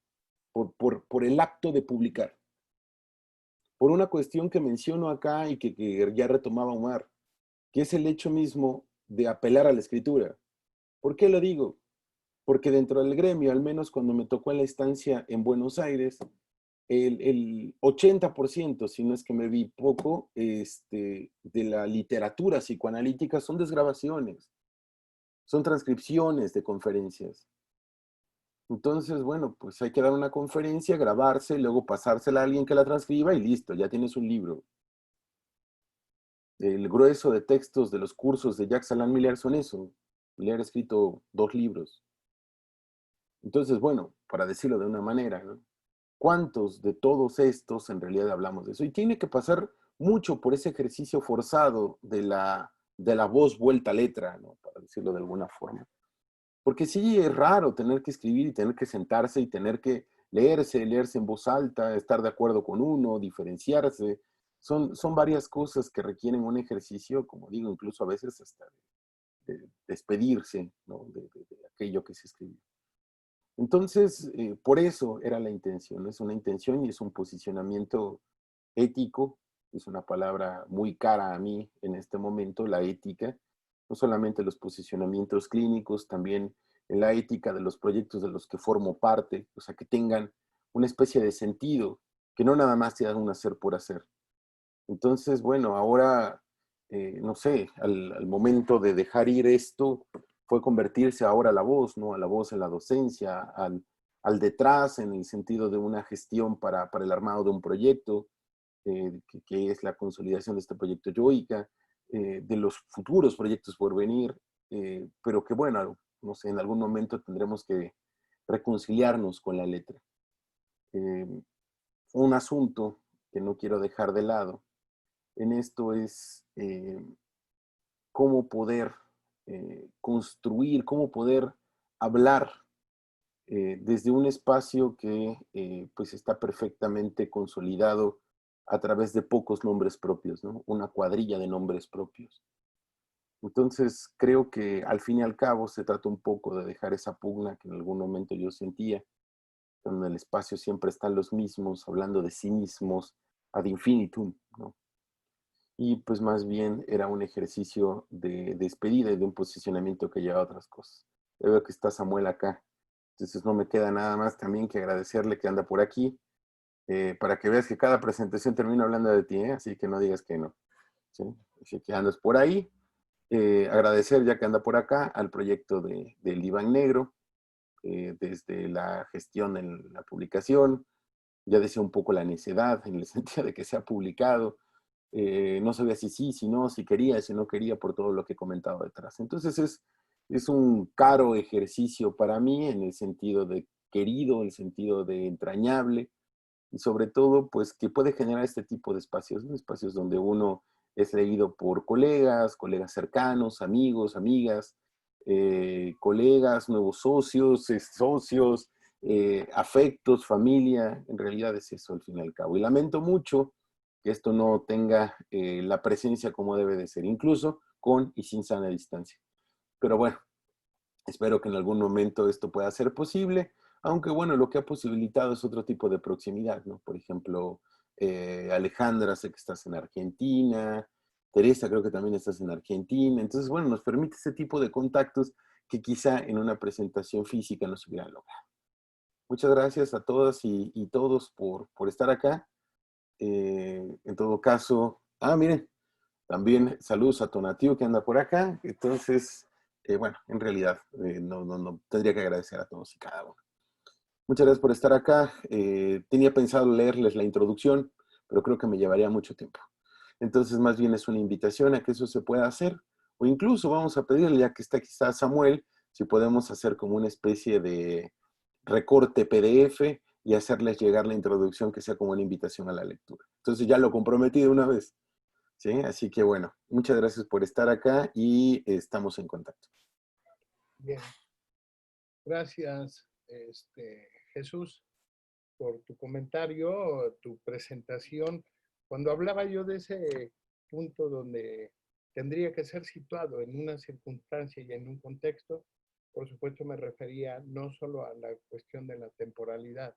por el acto de publicar. Por una cuestión que menciono acá y que ya retomaba Omar, que es el hecho mismo de apelar a la escritura. ¿Por qué lo digo? Porque dentro del gremio, al menos cuando me tocó en la estancia en Buenos Aires, el 80%, si no es que me vi poco, de la literatura psicoanalítica son desgrabaciones, son transcripciones de conferencias. Entonces, bueno, pues hay que dar una conferencia, grabarse, luego pasársela a alguien que la transcriba y listo, ya tienes un libro. El grueso de textos de los cursos de Jacques Alain Miller son eso. Miller ha escrito 2 libros. Entonces, bueno, para decirlo de una manera, ¿no? ¿Cuántos de todos estos en realidad hablamos de eso? Y tiene que pasar mucho por ese ejercicio forzado de la voz vuelta a letra, ¿no? Para decirlo de alguna forma. Porque sí es raro tener que escribir y tener que sentarse y tener que leerse en voz alta, estar de acuerdo con uno, diferenciarse. Son varias cosas que requieren un ejercicio, como digo, incluso a veces hasta de despedirse, ¿no? de aquello que se escribió. Entonces, por eso era la intención, es una intención y es un posicionamiento ético, es una palabra muy cara a mí en este momento, la ética, no solamente los posicionamientos clínicos, también en la ética de los proyectos de los que formo parte, o sea, que tengan una especie de sentido, que no nada más sean un hacer por hacer. Entonces, bueno, ahora, no sé, al momento de dejar ir esto, fue convertirse ahora a la voz, ¿no? A la voz en la docencia, al detrás en el sentido de una gestión para el armado de un proyecto, que es la consolidación de este proyecto Yoica, de los futuros proyectos por venir, pero que bueno, no sé, en algún momento tendremos que reconciliarnos con la letra. Un asunto que no quiero dejar de lado en esto es cómo poder construir, cómo poder hablar desde un espacio que pues está perfectamente consolidado a través de pocos nombres propios, ¿no? Una cuadrilla de nombres propios. Entonces creo que al fin y al cabo se trata un poco de dejar esa pugna que en algún momento yo sentía, donde en el espacio siempre están los mismos, hablando de sí mismos ad infinitum, ¿no? Y pues más bien era un ejercicio de despedida y de un posicionamiento que lleva a otras cosas. Yo veo que está Samuel acá, entonces no me queda nada más también que agradecerle que anda por aquí, para que veas que cada presentación termina hablando de ti, así que no digas que no, ¿sí? Así que andas por ahí. Agradecer ya que anda por acá al proyecto del Diván Negro, desde la gestión en la publicación, ya decía un poco la necedad en el sentido de que se ha publicado, no sabía si sí, si no, si quería, si no quería, por todo lo que he comentado detrás. Entonces es un caro ejercicio para mí en el sentido de querido, en el sentido de entrañable, y sobre todo, pues que puede generar este tipo de espacios, ¿no? Espacios donde uno es leído por colegas cercanos, amigos, amigas, colegas, nuevos socios, socios, afectos, familia. En realidad es eso al fin y al cabo. Y lamento mucho que esto no tenga la presencia como debe de ser, incluso con y sin sana distancia. Pero bueno, Espero que en algún momento esto pueda ser posible, aunque bueno, lo que ha posibilitado es otro tipo de proximidad, ¿no? Por ejemplo, Alejandra, sé que estás en Argentina, Teresa, creo que también estás en Argentina, entonces bueno, nos permite ese tipo de contactos que quizá en una presentación física no se hubieran logrado. Muchas gracias a todas y todos por estar acá. En todo caso, miren, también saludos a Tonatiu que anda por acá. Entonces, bueno, en realidad no tendría que agradecer a todos y cada uno. Muchas gracias por estar acá. Tenía pensado leerles la introducción, pero creo que me llevaría mucho tiempo. Entonces, más bien es una invitación a que eso se pueda hacer. O incluso vamos a pedirle, ya que está aquí está Samuel, si podemos hacer como una especie de recorte PDF y hacerles llegar la introducción que sea como una invitación a la lectura. Entonces ya lo comprometí de una vez. ¿Sí? Así que bueno, muchas gracias por estar acá y estamos en contacto. Bien. Gracias, Jesús, por tu comentario, tu presentación. Cuando hablaba yo de ese punto donde tendría que ser situado en una circunstancia y en un contexto, por supuesto me refería no solo a la cuestión de la temporalidad,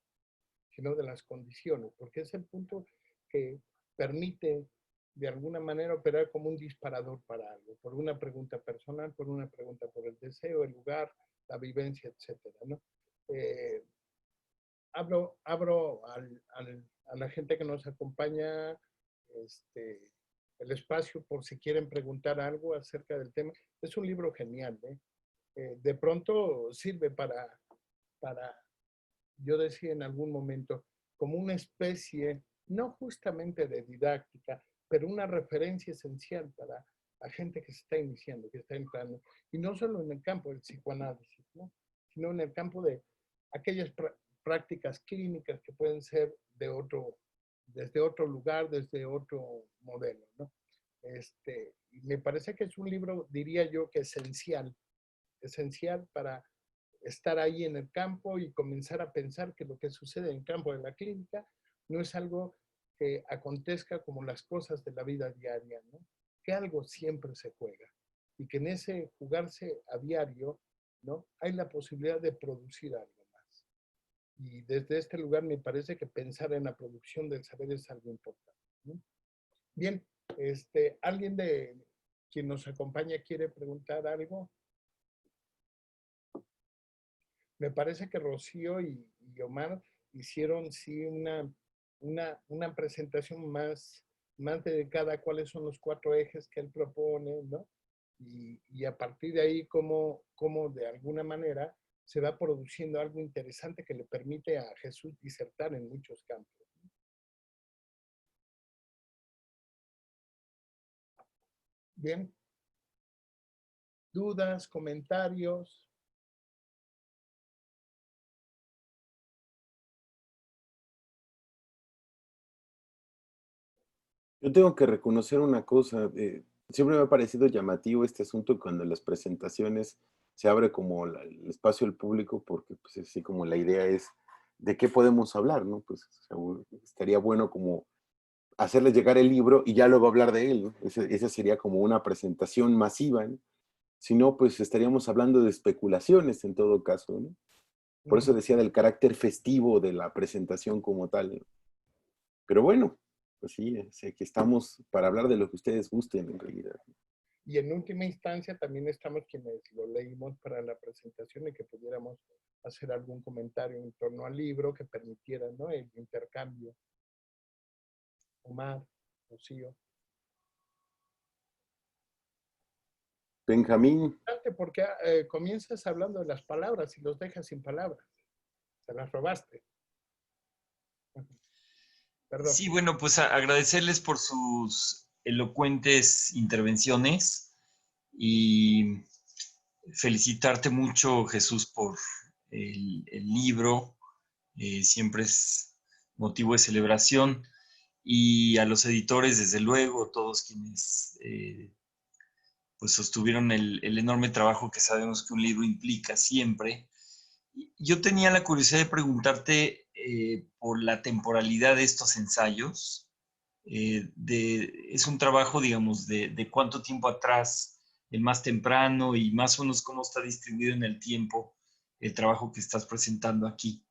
sino de las condiciones, porque es el punto que permite de alguna manera operar como un disparador para algo, por una pregunta personal, por una pregunta por el deseo, el lugar, la vivencia, etcétera, ¿no? Abro a la gente que nos acompaña el espacio por si quieren preguntar algo acerca del tema. Es un libro genial, ¿eh? De pronto sirve para, yo decía en algún momento, como una especie, no justamente de didáctica, pero una referencia esencial para la gente que se está iniciando, que está entrando, y no solo en el campo del psicoanálisis, ¿no? Sino en el campo de aquellas prácticas clínicas que pueden ser desde otro lugar, desde otro modelo, ¿no? Me parece que es un libro, diría yo, que esencial para estar ahí en el campo y comenzar a pensar que lo que sucede en el campo de la clínica no es algo que acontezca como las cosas de la vida diaria, ¿no? Que algo siempre se juega y que en ese jugarse a diario, ¿no? Hay la posibilidad de producir algo más. Y desde este lugar me parece que pensar en la producción del saber es algo importante, ¿no? Bien, ¿alguien de quien nos acompaña quiere preguntar algo? Me parece que Rocío y Omar hicieron sí una presentación más dedicada a cuáles son los 4 ejes que él propone, ¿no? Y a partir de ahí, cómo de alguna manera se va produciendo algo interesante que le permite a Jesús disertar en muchos campos. Bien. ¿Dudas, comentarios? Yo tengo que reconocer una cosa. Siempre me ha parecido llamativo este asunto cuando en las presentaciones se abre como el espacio al público, porque pues así como la idea es de qué podemos hablar, ¿no? Pues estaría bueno como hacerles llegar el libro y ya luego hablar de él, ¿no? Esa sería como una presentación masiva, ¿no? Si no, pues estaríamos hablando de especulaciones en todo caso, ¿no? Por eso decía del carácter festivo de la presentación como tal, ¿no? Pero bueno, pues sí, sé que estamos para hablar de lo que ustedes gusten en realidad. Y en última instancia también estamos quienes lo leímos para la presentación y que pudiéramos hacer algún comentario en torno al libro que permitiera, ¿no?, el intercambio. Omar, Rocío. Benjamín. Porque comienzas hablando de las palabras y los dejas sin palabras. Se las robaste. Perdón. Sí, bueno, pues agradecerles por sus elocuentes intervenciones y felicitarte mucho, Jesús, por el libro. Siempre es motivo de celebración. Y a los editores, desde luego, todos quienes pues sostuvieron el enorme trabajo que sabemos que un libro implica siempre. Yo tenía la curiosidad de preguntarte por la temporalidad de estos ensayos. Es un trabajo, digamos, de cuánto tiempo atrás el más temprano y más o menos cómo está distribuido en el tiempo el trabajo que estás presentando aquí.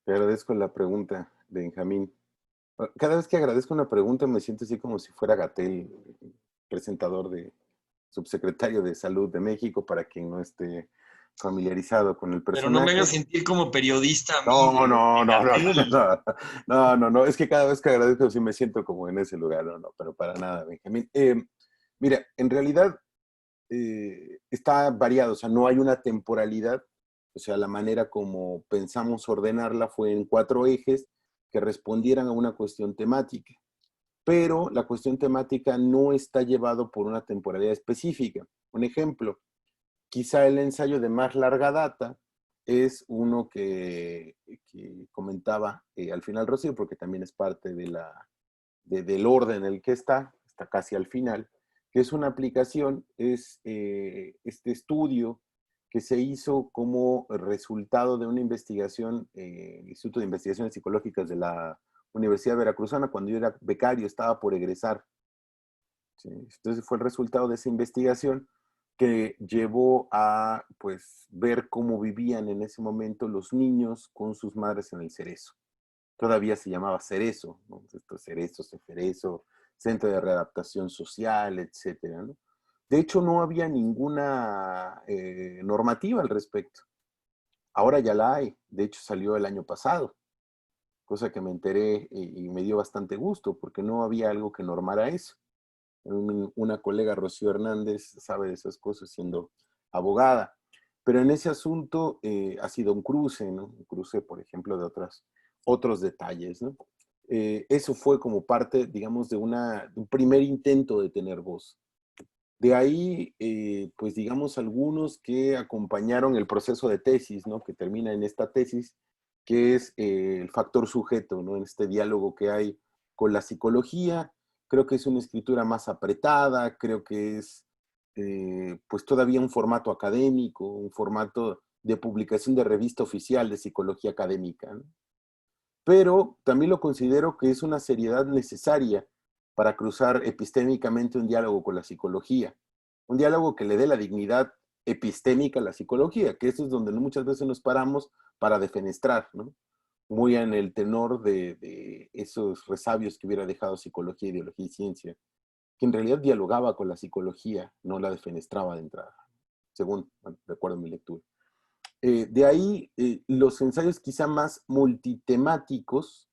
Te agradezco la pregunta, Benjamín. Cada vez que agradezco una pregunta me siento así como si fuera Gatell, presentador de subsecretario de Salud de México, para quien no esté familiarizado con el Pero no me personaje. hagas sentir como periodista a mí No, de no, no, no, Gatell. no, es que cada vez que agradezco sí me siento como en ese lugar, no, pero para nada, Benjamín. Mira, en realidad está variado, o sea, no hay una temporalidad, o sea, la manera como pensamos ordenarla fue en 4 ejes que respondieran a una cuestión temática, pero la cuestión temática no está llevado por una temporalidad específica. Un ejemplo, quizá el ensayo de más larga data es uno que comentaba al final Rocío, porque también es parte del orden en el que está casi al final, que es una aplicación, es este estudio que se hizo como resultado de una investigación, el Instituto de Investigaciones Psicológicas de la Universidad Veracruzana, cuando yo era becario, estaba por egresar. ¿Sí? Entonces fue el resultado de esa investigación que llevó a pues, ver cómo vivían en ese momento los niños con sus madres en el Cerezo. Todavía se llamaba Cerezo, ¿no? Esto Cerezo, Ceferezo, Centro de Readaptación Social, etcétera, ¿no? De hecho, no había ninguna normativa al respecto. Ahora ya la hay. De hecho, salió el año pasado, cosa que me enteré y me dio bastante gusto, porque no había algo que normara eso. Una colega, Rocío Hernández, sabe de esas cosas siendo abogada. Pero en ese asunto ha sido un cruce, ¿no? Un cruce, por ejemplo, de otros detalles, ¿no? Eso fue como parte, digamos, de un primer intento de tener voz. De ahí, pues digamos, algunos que acompañaron el proceso de tesis, ¿no? Que termina en esta tesis, que es el factor sujeto, ¿no? En este diálogo que hay con la psicología. Creo que es una escritura más apretada, creo que es, pues todavía un formato académico, un formato de publicación de revista oficial de psicología académica, ¿no? Pero también lo considero que es una seriedad necesaria para cruzar epistémicamente un diálogo con la psicología. Un diálogo que le dé la dignidad epistémica a la psicología, que eso es donde muchas veces nos paramos para defenestrar, ¿no? Muy en el tenor de esos resabios que hubiera dejado psicología, ideología y ciencia, que en realidad dialogaba con la psicología, no la defenestraba de entrada, según, bueno, recuerdo mi lectura. De ahí, los ensayos quizá más multitemáticos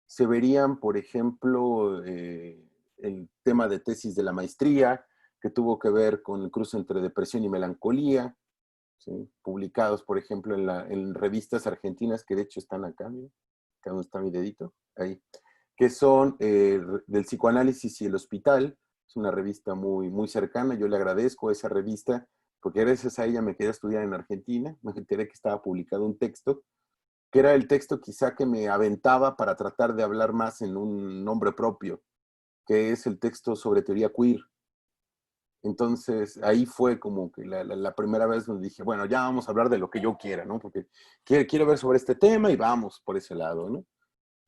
se verían, por ejemplo, el tema de tesis de la maestría, que tuvo que ver con el cruce entre depresión y melancolía, ¿sí? Publicados, por ejemplo, en revistas argentinas, que de hecho están acá, mira, acá donde está mi dedito, ahí, que son del psicoanálisis y el hospital. Es una revista muy, muy cercana, yo le agradezco a esa revista, porque gracias a ella me quedé a estudiar en Argentina, me enteré que estaba publicado un texto, que era el texto quizá que me aventaba para tratar de hablar más en un nombre propio, que es el texto sobre teoría queer. Entonces, ahí fue como que la primera vez donde dije, bueno, ya vamos a hablar de lo que yo quiera, ¿no? Porque quiero ver sobre este tema y vamos por ese lado, ¿no?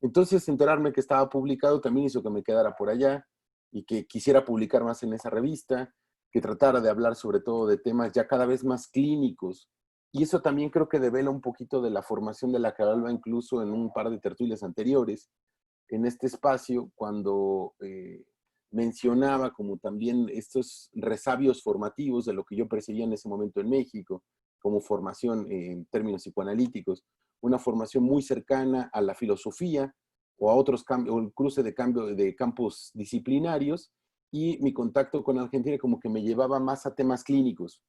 Entonces, enterarme que estaba publicado también hizo que me quedara por allá y que quisiera publicar más en esa revista, que tratara de hablar sobre todo de temas ya cada vez más clínicos. Y eso también creo que devela un poquito de la formación de la que hablaba incluso en un par de tertulias anteriores, en este espacio, cuando mencionaba como también estos resabios formativos de lo que yo percibía en ese momento en México, como formación en términos psicoanalíticos, una formación muy cercana a la filosofía o a otros cambios, o el cruce de campos disciplinarios, y mi contacto con Argentina como que me llevaba más a temas clínicos,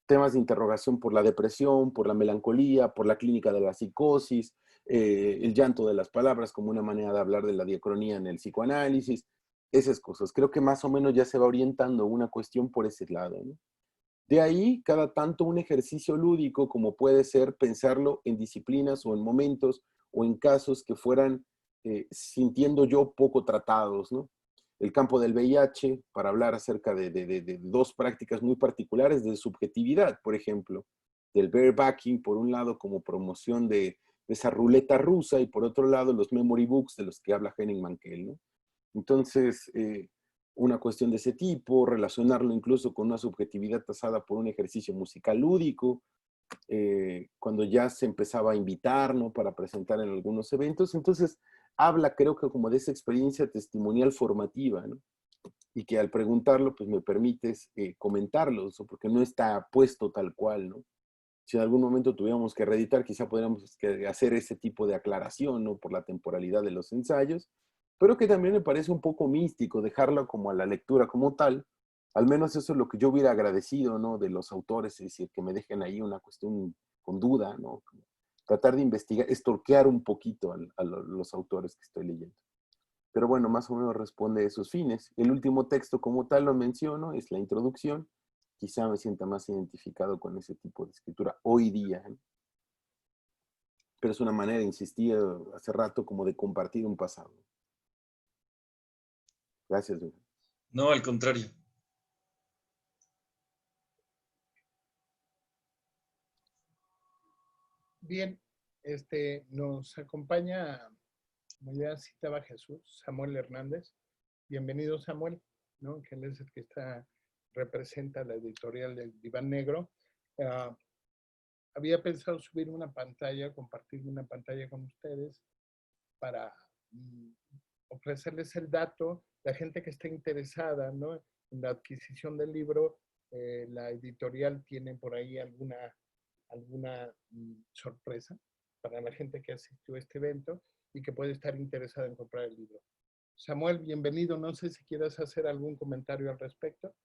temas de interrogación por la depresión, por la melancolía, por la clínica de la psicosis, el llanto de las palabras como una manera de hablar de la diacronía en el psicoanálisis, esas cosas. Creo que más o menos ya se va orientando una cuestión por ese lado, ¿no? De ahí, cada tanto un ejercicio lúdico, como puede ser pensarlo en disciplinas o en momentos o en casos que fueran sintiendo yo poco tratados, ¿no? El campo del VIH, para hablar acerca de dos prácticas muy particulares de subjetividad, por ejemplo, del barebacking, por un lado, como promoción de esa ruleta rusa, y por otro lado, los memory books de los que habla Henning Mankell, ¿no? Entonces, una cuestión de ese tipo, relacionarlo incluso con una subjetividad tasada por un ejercicio musical lúdico, cuando ya se empezaba a invitar, ¿no?, para presentar en algunos eventos. Entonces, habla, creo que como de esa experiencia testimonial formativa, ¿no? Y que al preguntarlo, pues me permites comentarlo, ¿no?, porque no está puesto tal cual, ¿no? Si en algún momento tuviéramos que reeditar, quizá podríamos hacer ese tipo de aclaración, ¿no?, por la temporalidad de los ensayos, pero que también me parece un poco místico dejarlo como a la lectura como tal. Al menos eso es lo que yo hubiera agradecido, ¿no?, de los autores, es decir, que me dejen ahí una cuestión con duda, ¿no? Tratar de investigar, estorquear un poquito a los autores que estoy leyendo. Pero bueno, más o menos responde a esos fines. El último texto como tal lo menciono, es la introducción. Quizá me sienta más identificado con ese tipo de escritura hoy día, ¿no? Pero es una manera, insistí hace rato, como de compartir un pasado. Gracias, Douglas. No, al contrario. Bien, nos acompaña, como ya citaba Jesús, Samuel Hernández. Bienvenido, Samuel, ¿no?, que él es el que representa la editorial del Diván Negro. Había pensado subir una pantalla, compartir una pantalla con ustedes para ofrecerles el dato. La gente que esté interesada, ¿no?, en la adquisición del libro, la editorial tiene por ahí alguna sorpresa para la gente que asistió a este evento y que puede estar interesada en comprar el libro. Samuel, bienvenido. No sé si quieras hacer algún comentario al respecto.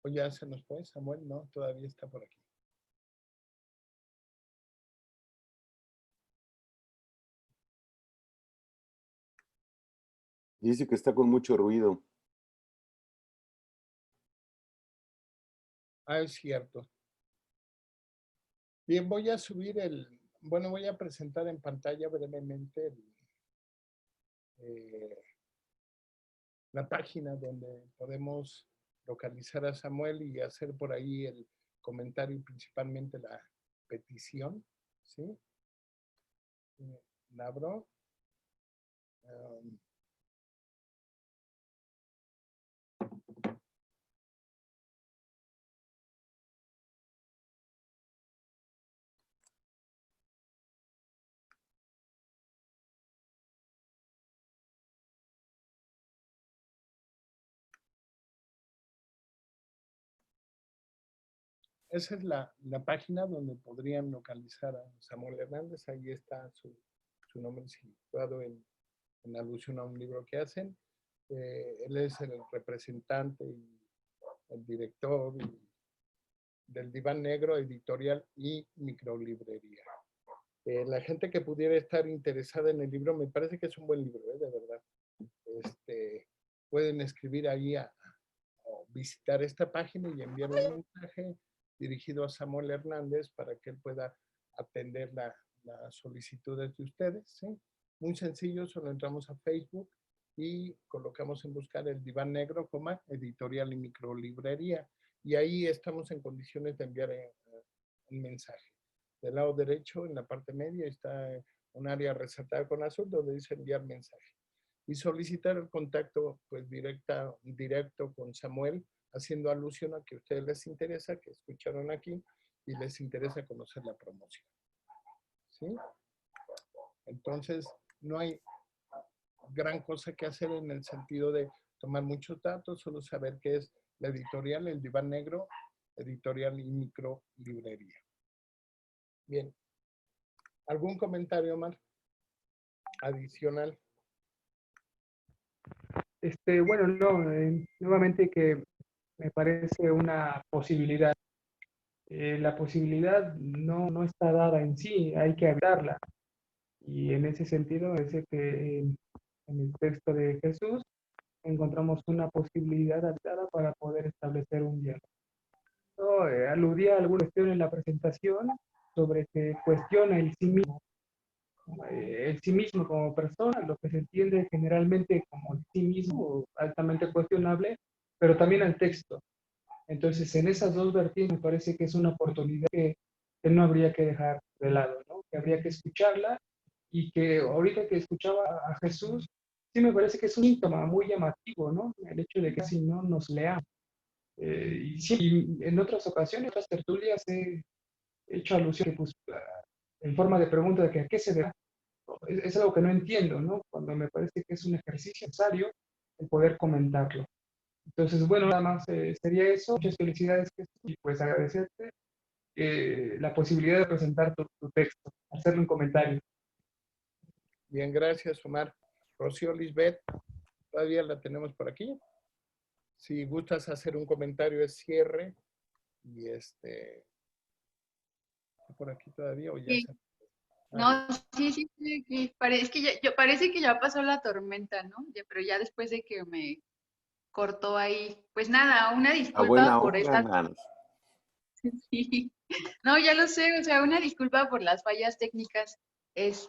¿O ya se nos fue, Samuel? No, todavía está por aquí. Dice que está con mucho ruido. Ah, es cierto. Bien, voy a subir voy a presentar en pantalla brevemente la página donde podemos localizar a Samuel y hacer por ahí el comentario y principalmente la petición, ¿sí? La abro. Esa es la página donde podrían localizar a Samuel Hernández. Ahí está su nombre situado en alusión a un libro que hacen. Él es el representante y el director del Diván Negro, editorial y microlibrería. La gente que pudiera estar interesada en el libro, me parece que es un buen libro, de verdad. Pueden escribir ahí o visitar esta página y enviar un mensaje dirigido a Samuel Hernández para que él pueda atender las solicitudes de ustedes, ¿sí? Muy sencillo, solo entramos a Facebook y colocamos en buscar el Diván Negro, editorial y microlibrería, y ahí estamos en condiciones de enviar un mensaje. Del lado derecho, en la parte media, está un área resaltada con azul donde dice enviar mensaje. Y solicitar el contacto pues directo con Samuel, haciendo alusión a que a ustedes les interesa, que escucharon aquí, y les interesa conocer la promoción. ¿Sí? Entonces, no hay gran cosa que hacer en el sentido de tomar muchos datos, solo saber qué es la editorial, el Diván Negro, editorial y microlibrería. Bien. ¿Algún comentario más adicional? Bueno, no, nuevamente que me parece una posibilidad. La posibilidad no está dada en sí, hay que hablarla. Y en ese sentido, es que en el texto de Jesús encontramos una posibilidad dada para poder establecer un diálogo. Yo aludía a alguna cuestión en la presentación sobre que cuestiona el sí mismo como persona, lo que se entiende generalmente como el sí mismo, altamente cuestionable, pero también al texto. Entonces, en esas dos vertientes me parece que es una oportunidad que que no habría que dejar de lado, ¿no? Que habría que escucharla y que ahorita que escuchaba a Jesús, sí me parece que es un síntoma muy llamativo, ¿no? El hecho de que si no nos leamos. Y sí, en otras ocasiones, en otras tertulias, he hecho alusión pues, en forma de pregunta de que a qué se debe. Es algo que no entiendo, ¿no? Cuando me parece que es un ejercicio necesario el poder comentarlo. Entonces, bueno, nada más sería eso. Muchas felicidades y pues agradecerte la posibilidad de presentar tu texto, hacerle un comentario. Bien, gracias, Omar. Rocío Lisbeth, todavía la tenemos por aquí. Si gustas hacer un comentario de cierre y ¿está por aquí todavía o ya Sí. se... No, sí, sí, sí, sí. Parece que ya pasó la tormenta, ¿no? Pero ya después de que me cortó ahí. Pues nada, una A buena disculpa por hora, esta. nada. Sí. No, ya lo sé, o sea, una disculpa por las fallas técnicas.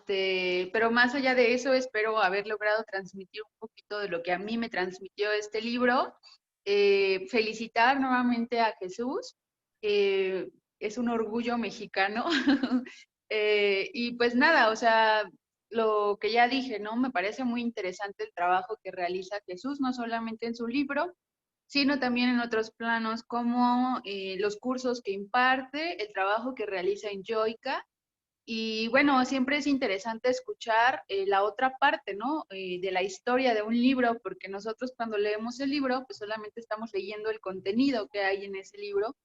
Pero más allá de eso, espero haber logrado transmitir un poquito de lo que a mí me transmitió este libro. Felicitar nuevamente a Jesús. Es un orgullo mexicano. Y pues nada, o sea, lo que ya dije, ¿no? Me parece muy interesante el trabajo que realiza Jesús, no solamente en su libro, sino también en otros planos como los cursos que imparte, el trabajo que realiza en Yoica. Y bueno, siempre es interesante escuchar la otra parte, ¿no? De la historia de un libro, porque nosotros cuando leemos el libro, pues solamente estamos leyendo el contenido que hay en ese libro,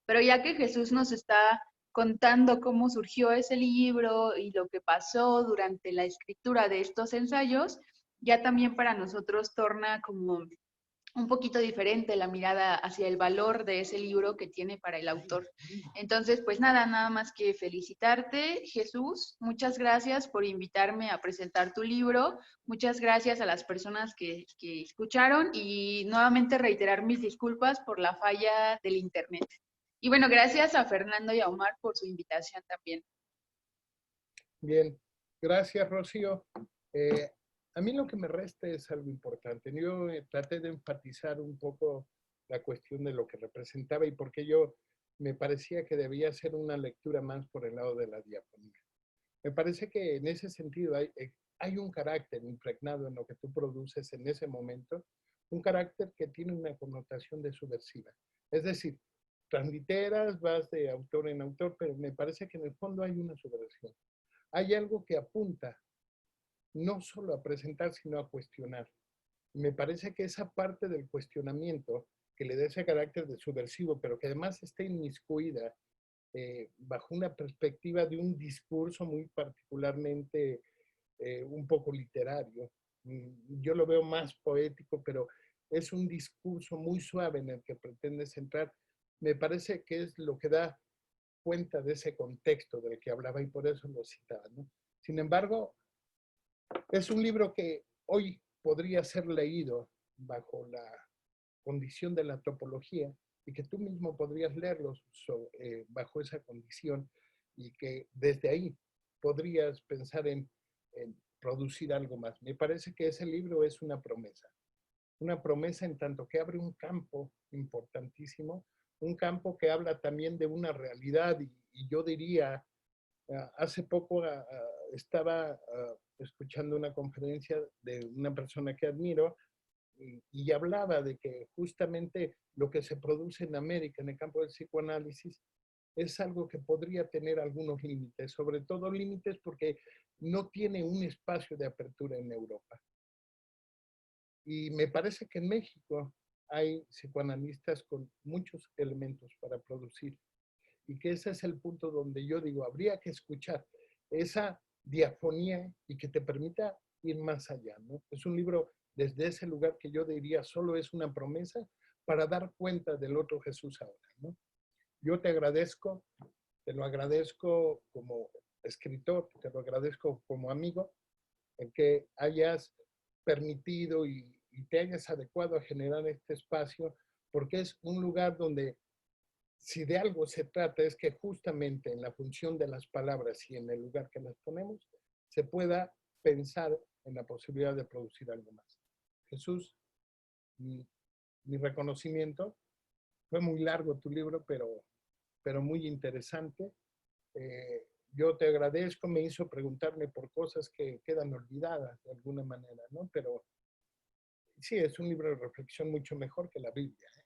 pero ya que Jesús nos está contando cómo surgió ese libro y lo que pasó durante la escritura de estos ensayos, ya también para nosotros torna como un poquito diferente la mirada hacia el valor de ese libro que tiene para el autor. Entonces, pues nada más que felicitarte, Jesús. Muchas gracias por invitarme a presentar tu libro. Muchas gracias a las personas que escucharon y nuevamente reiterar mis disculpas por la falla del internet. Y bueno, gracias a Fernando y a Omar por su invitación también. Bien, gracias, Rocío. A mí lo que me resta es algo importante. Yo traté de enfatizar un poco la cuestión de lo que representaba y por qué yo me parecía que debía ser una lectura más por el lado de la diafonía. Me parece que en ese sentido hay un carácter impregnado en lo que tú produces en ese momento, un carácter que tiene una connotación de subversiva. Es decir, transliteras, vas de autor en autor, pero me parece que en el fondo hay una subversión. Hay algo que apunta no solo a presentar, sino a cuestionar. Me parece que esa parte del cuestionamiento, que le da ese carácter de subversivo, pero que además está inmiscuida bajo una perspectiva de un discurso muy particularmente un poco literario. Yo lo veo más poético, pero es un discurso muy suave en el que pretende centrar. Me parece que es lo que da cuenta de ese contexto del que hablaba y por eso lo citaba, ¿no? Sin embargo, es un libro que hoy podría ser leído bajo la condición de la topología y que tú mismo podrías leerlo bajo esa condición y que desde ahí podrías pensar en producir algo más. Me parece que ese libro es una promesa en tanto que abre un campo importantísimo, un campo que habla también de una realidad y yo diría, hace poco estaba escuchando una conferencia de una persona que admiro y hablaba de que justamente lo que se produce en América en el campo del psicoanálisis es algo que podría tener algunos límites, sobre todo límites porque no tiene un espacio de apertura en Europa. Y me parece que en México hay psicoanalistas con muchos elementos para producir y que ese es el punto donde yo digo, habría que escuchar esa diafonía y que te permita ir más allá, ¿no? Es un libro desde ese lugar que yo diría solo es una promesa para dar cuenta del otro Jesús ahora, ¿no? Yo te lo agradezco como escritor, te lo agradezco como amigo, en que hayas permitido y te hayas adecuado a generar este espacio, porque es un lugar donde si de algo se trata es que justamente en la función de las palabras y en el lugar que las ponemos, se pueda pensar en la posibilidad de producir algo más. Jesús, mi reconocimiento. Fue muy largo tu libro, pero muy interesante. Yo te agradezco, me hizo preguntarme por cosas que quedan olvidadas de alguna manera, ¿no? Pero sí, es un libro de reflexión mucho mejor que la Biblia, ¿eh?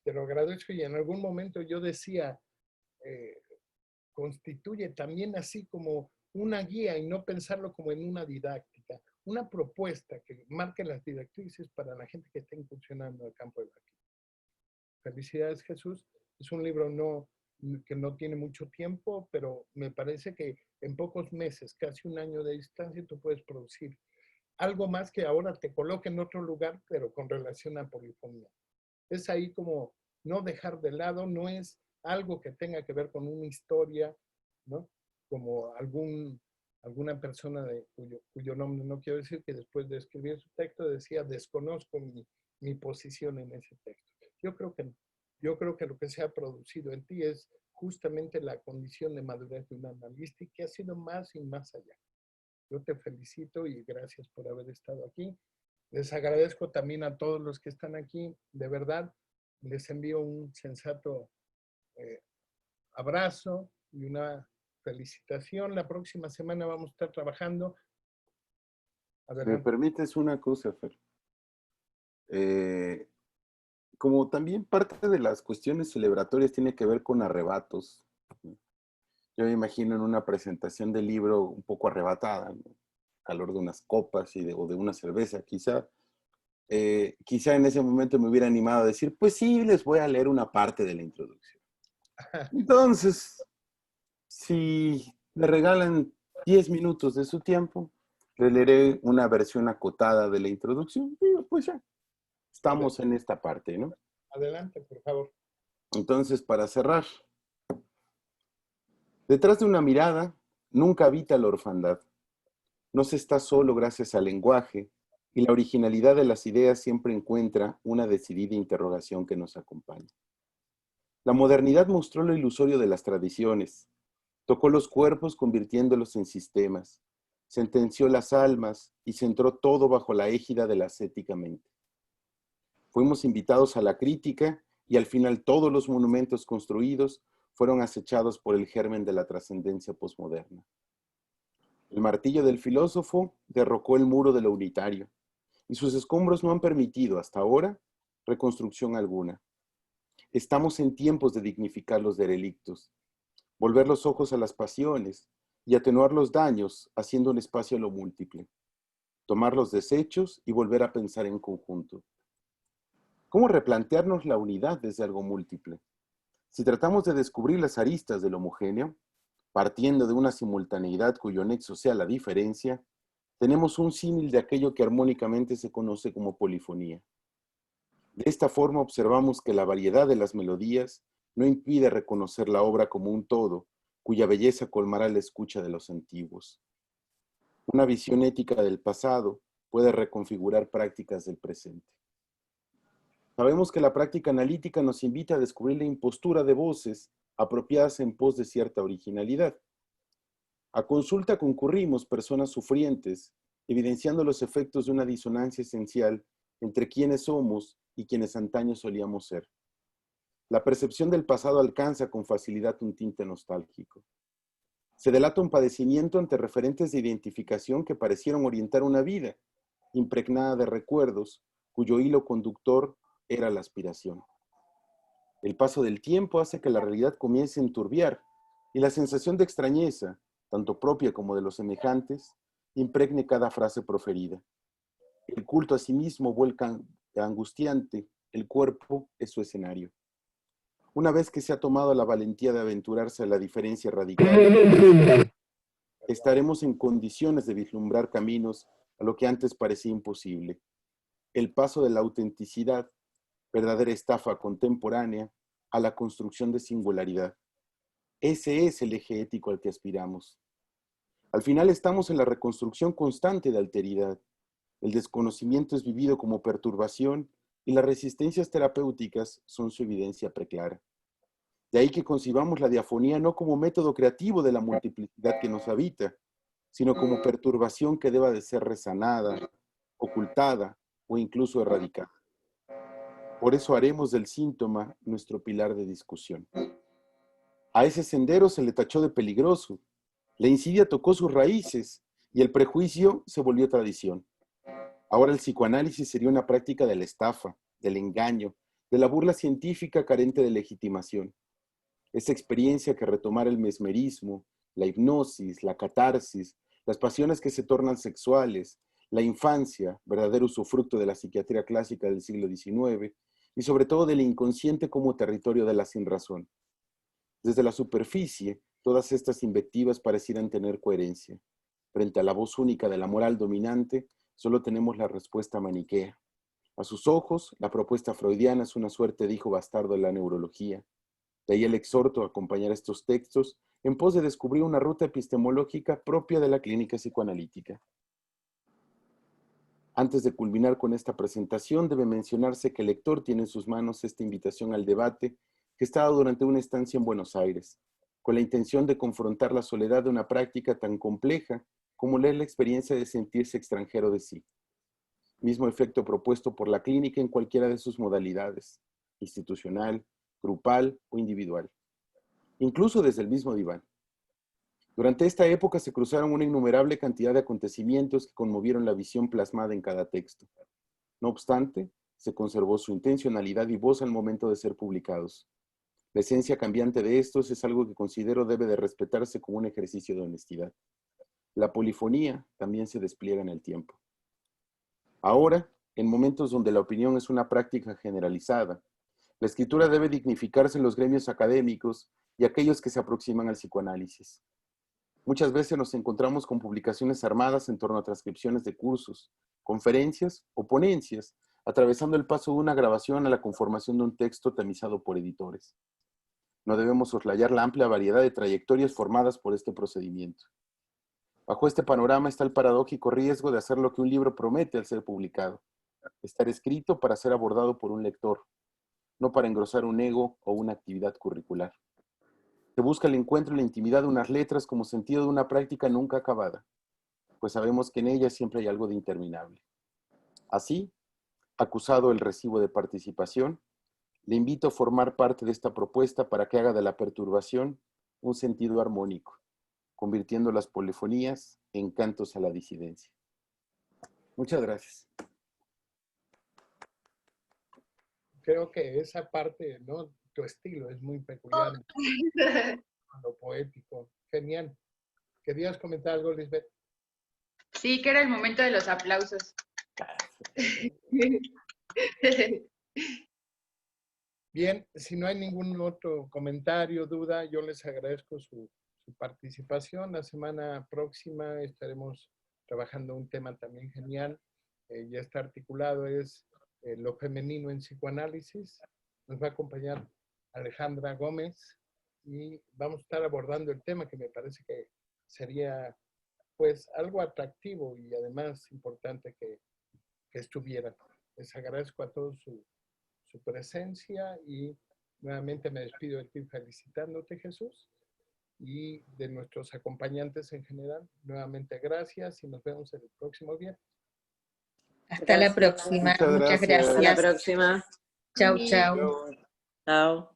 Te lo agradezco y en algún momento yo decía, constituye también así como una guía y no pensarlo como en una didáctica, una propuesta que marque las directrices para la gente que está incursionando en el campo de la química. Felicidades, Jesús. Es un libro que no tiene mucho tiempo, pero me parece que en pocos meses, casi un año de distancia, tú puedes producir algo más que ahora te coloque en otro lugar, pero con relación a polifonía. Es ahí como no dejar de lado, no es algo que tenga que ver con una historia, ¿no? Como alguna persona cuyo nombre no quiero decir, que después de escribir su texto decía, desconozco mi posición en ese texto. Yo creo que lo que se ha producido en ti es justamente la condición de madurez de un analista y que ha sido más y más allá. Yo te felicito y gracias por haber estado aquí. Les agradezco también a todos los que están aquí. De verdad, les envío un sensato abrazo y una felicitación. La próxima semana vamos a estar trabajando. ¿Me permites una cosa, Fer? Como también parte de las cuestiones celebratorias tiene que ver con arrebatos. Yo me imagino en una presentación del libro un poco arrebatada, ¿no? Calor de unas copas o de una cerveza, quizá. Quizá en ese momento me hubiera animado a decir, pues sí, les voy a leer una parte de la introducción. Entonces, si me regalan 10 minutos de su tiempo, les leeré una versión acotada de la introducción. Y pues ya, estamos en esta parte, ¿no? Adelante, por favor. Entonces, para cerrar, detrás de una mirada nunca habita la orfandad. No se está solo gracias al lenguaje, y la originalidad de las ideas siempre encuentra una decidida interrogación que nos acompaña. La modernidad mostró lo ilusorio de las tradiciones, tocó los cuerpos convirtiéndolos en sistemas, sentenció las almas y centró todo bajo la égida de la ascética mente. Fuimos invitados a la crítica y al final todos los monumentos construidos fueron acechados por el germen de la trascendencia posmoderna. El martillo del filósofo derrocó el muro de lo unitario, y sus escombros no han permitido, hasta ahora, reconstrucción alguna. Estamos en tiempos de dignificar los derelictos, volver los ojos a las pasiones y atenuar los daños haciendo un espacio a lo múltiple, tomar los desechos y volver a pensar en conjunto. ¿Cómo replantearnos la unidad desde algo múltiple? Si tratamos de descubrir las aristas del homogéneo, partiendo de una simultaneidad cuyo nexo sea la diferencia, tenemos un símil de aquello que armónicamente se conoce como polifonía. De esta forma observamos que la variedad de las melodías no impide reconocer la obra como un todo, cuya belleza colmará la escucha de los antiguos. Una visión ética del pasado puede reconfigurar prácticas del presente. Sabemos que la práctica analítica nos invita a descubrir la impostura de voces apropiadas en pos de cierta originalidad. A consulta concurrimos personas sufrientes, evidenciando los efectos de una disonancia esencial entre quienes somos y quienes antaño solíamos ser. La percepción del pasado alcanza con facilidad un tinte nostálgico. Se delata un padecimiento ante referentes de identificación que parecieron orientar una vida, impregnada de recuerdos, cuyo hilo conductor era la aspiración. El paso del tiempo hace que la realidad comience a enturbiar y la sensación de extrañeza, tanto propia como de los semejantes, impregne cada frase proferida. El culto a sí mismo vuelca angustiante, el cuerpo es su escenario. Una vez que se ha tomado la valentía de aventurarse a la diferencia radical, estaremos en condiciones de vislumbrar caminos a lo que antes parecía imposible. El paso de la autenticidad, verdadera estafa contemporánea, a la construcción de singularidad. Ese es el eje ético al que aspiramos. Al final estamos en la reconstrucción constante de alteridad. El desconocimiento es vivido como perturbación y las resistencias terapéuticas son su evidencia preclara. De ahí que concibamos la diafonía no como método creativo de la multiplicidad que nos habita, sino como perturbación que deba de ser resanada, ocultada o incluso erradicada. Por eso haremos del síntoma nuestro pilar de discusión. A ese sendero se le tachó de peligroso. La insidia tocó sus raíces y el prejuicio se volvió tradición. Ahora el psicoanálisis sería una práctica de la estafa, del engaño, de la burla científica carente de legitimación. Esa experiencia que retomara el mesmerismo, la hipnosis, la catarsis, las pasiones que se tornan sexuales, la infancia, verdadero usufructo de la psiquiatría clásica del siglo XIX, y sobre todo del inconsciente como territorio de la sinrazón. Desde la superficie, todas estas invectivas parecieran tener coherencia. Frente a la voz única de la moral dominante, solo tenemos la respuesta maniquea. A sus ojos, la propuesta freudiana es una suerte de hijo bastardo de la neurología. De ahí el exhorto a acompañar estos textos en pos de descubrir una ruta epistemológica propia de la clínica psicoanalítica. Antes de culminar con esta presentación, debe mencionarse que el lector tiene en sus manos esta invitación al debate que está dado durante una estancia en Buenos Aires, con la intención de confrontar la soledad de una práctica tan compleja como leer la experiencia de sentirse extranjero de sí. Mismo efecto propuesto por la clínica en cualquiera de sus modalidades, institucional, grupal o individual, incluso desde el mismo diván. Durante esta época se cruzaron una innumerable cantidad de acontecimientos que conmovieron la visión plasmada en cada texto. No obstante, se conservó su intencionalidad y voz al momento de ser publicados. La esencia cambiante de estos es algo que considero debe de respetarse como un ejercicio de honestidad. La polifonía también se despliega en el tiempo. Ahora, en momentos donde la opinión es una práctica generalizada, la escritura debe dignificarse en los gremios académicos y aquellos que se aproximan al psicoanálisis. Muchas veces nos encontramos con publicaciones armadas en torno a transcripciones de cursos, conferencias o ponencias, atravesando el paso de una grabación a la conformación de un texto tamizado por editores. No debemos soslayar la amplia variedad de trayectorias formadas por este procedimiento. Bajo este panorama está el paradójico riesgo de hacer lo que un libro promete al ser publicado: estar escrito para ser abordado por un lector, no para engrosar un ego o una actividad curricular. Se busca el encuentro y la intimidad de unas letras como sentido de una práctica nunca acabada, pues sabemos que en ellas siempre hay algo de interminable. Así, acusado el recibo de participación, le invito a formar parte de esta propuesta para que haga de la perturbación un sentido armónico, convirtiendo las polifonías en cantos a la disidencia. Muchas gracias. Creo que esa parte, ¿no? Tu estilo es muy peculiar, lo poético. Genial. ¿Querías comentar algo, Lisbeth? Sí, que era el momento de los aplausos. Bien, si no hay ningún otro comentario, duda, yo les agradezco su participación. La semana próxima estaremos trabajando un tema también genial. Ya está articulado, es lo femenino en psicoanálisis. Nos va a acompañar Alejandra Gómez y vamos a estar abordando el tema que me parece que sería pues algo atractivo y además importante que estuvieran. Les agradezco a todos su presencia y nuevamente me despido de ti felicitándote, Jesús, y de nuestros acompañantes en general. Nuevamente gracias y nos vemos el próximo viernes. Hasta la próxima. Muchas gracias. Hasta la próxima. Chau, chau. Chao. Chao.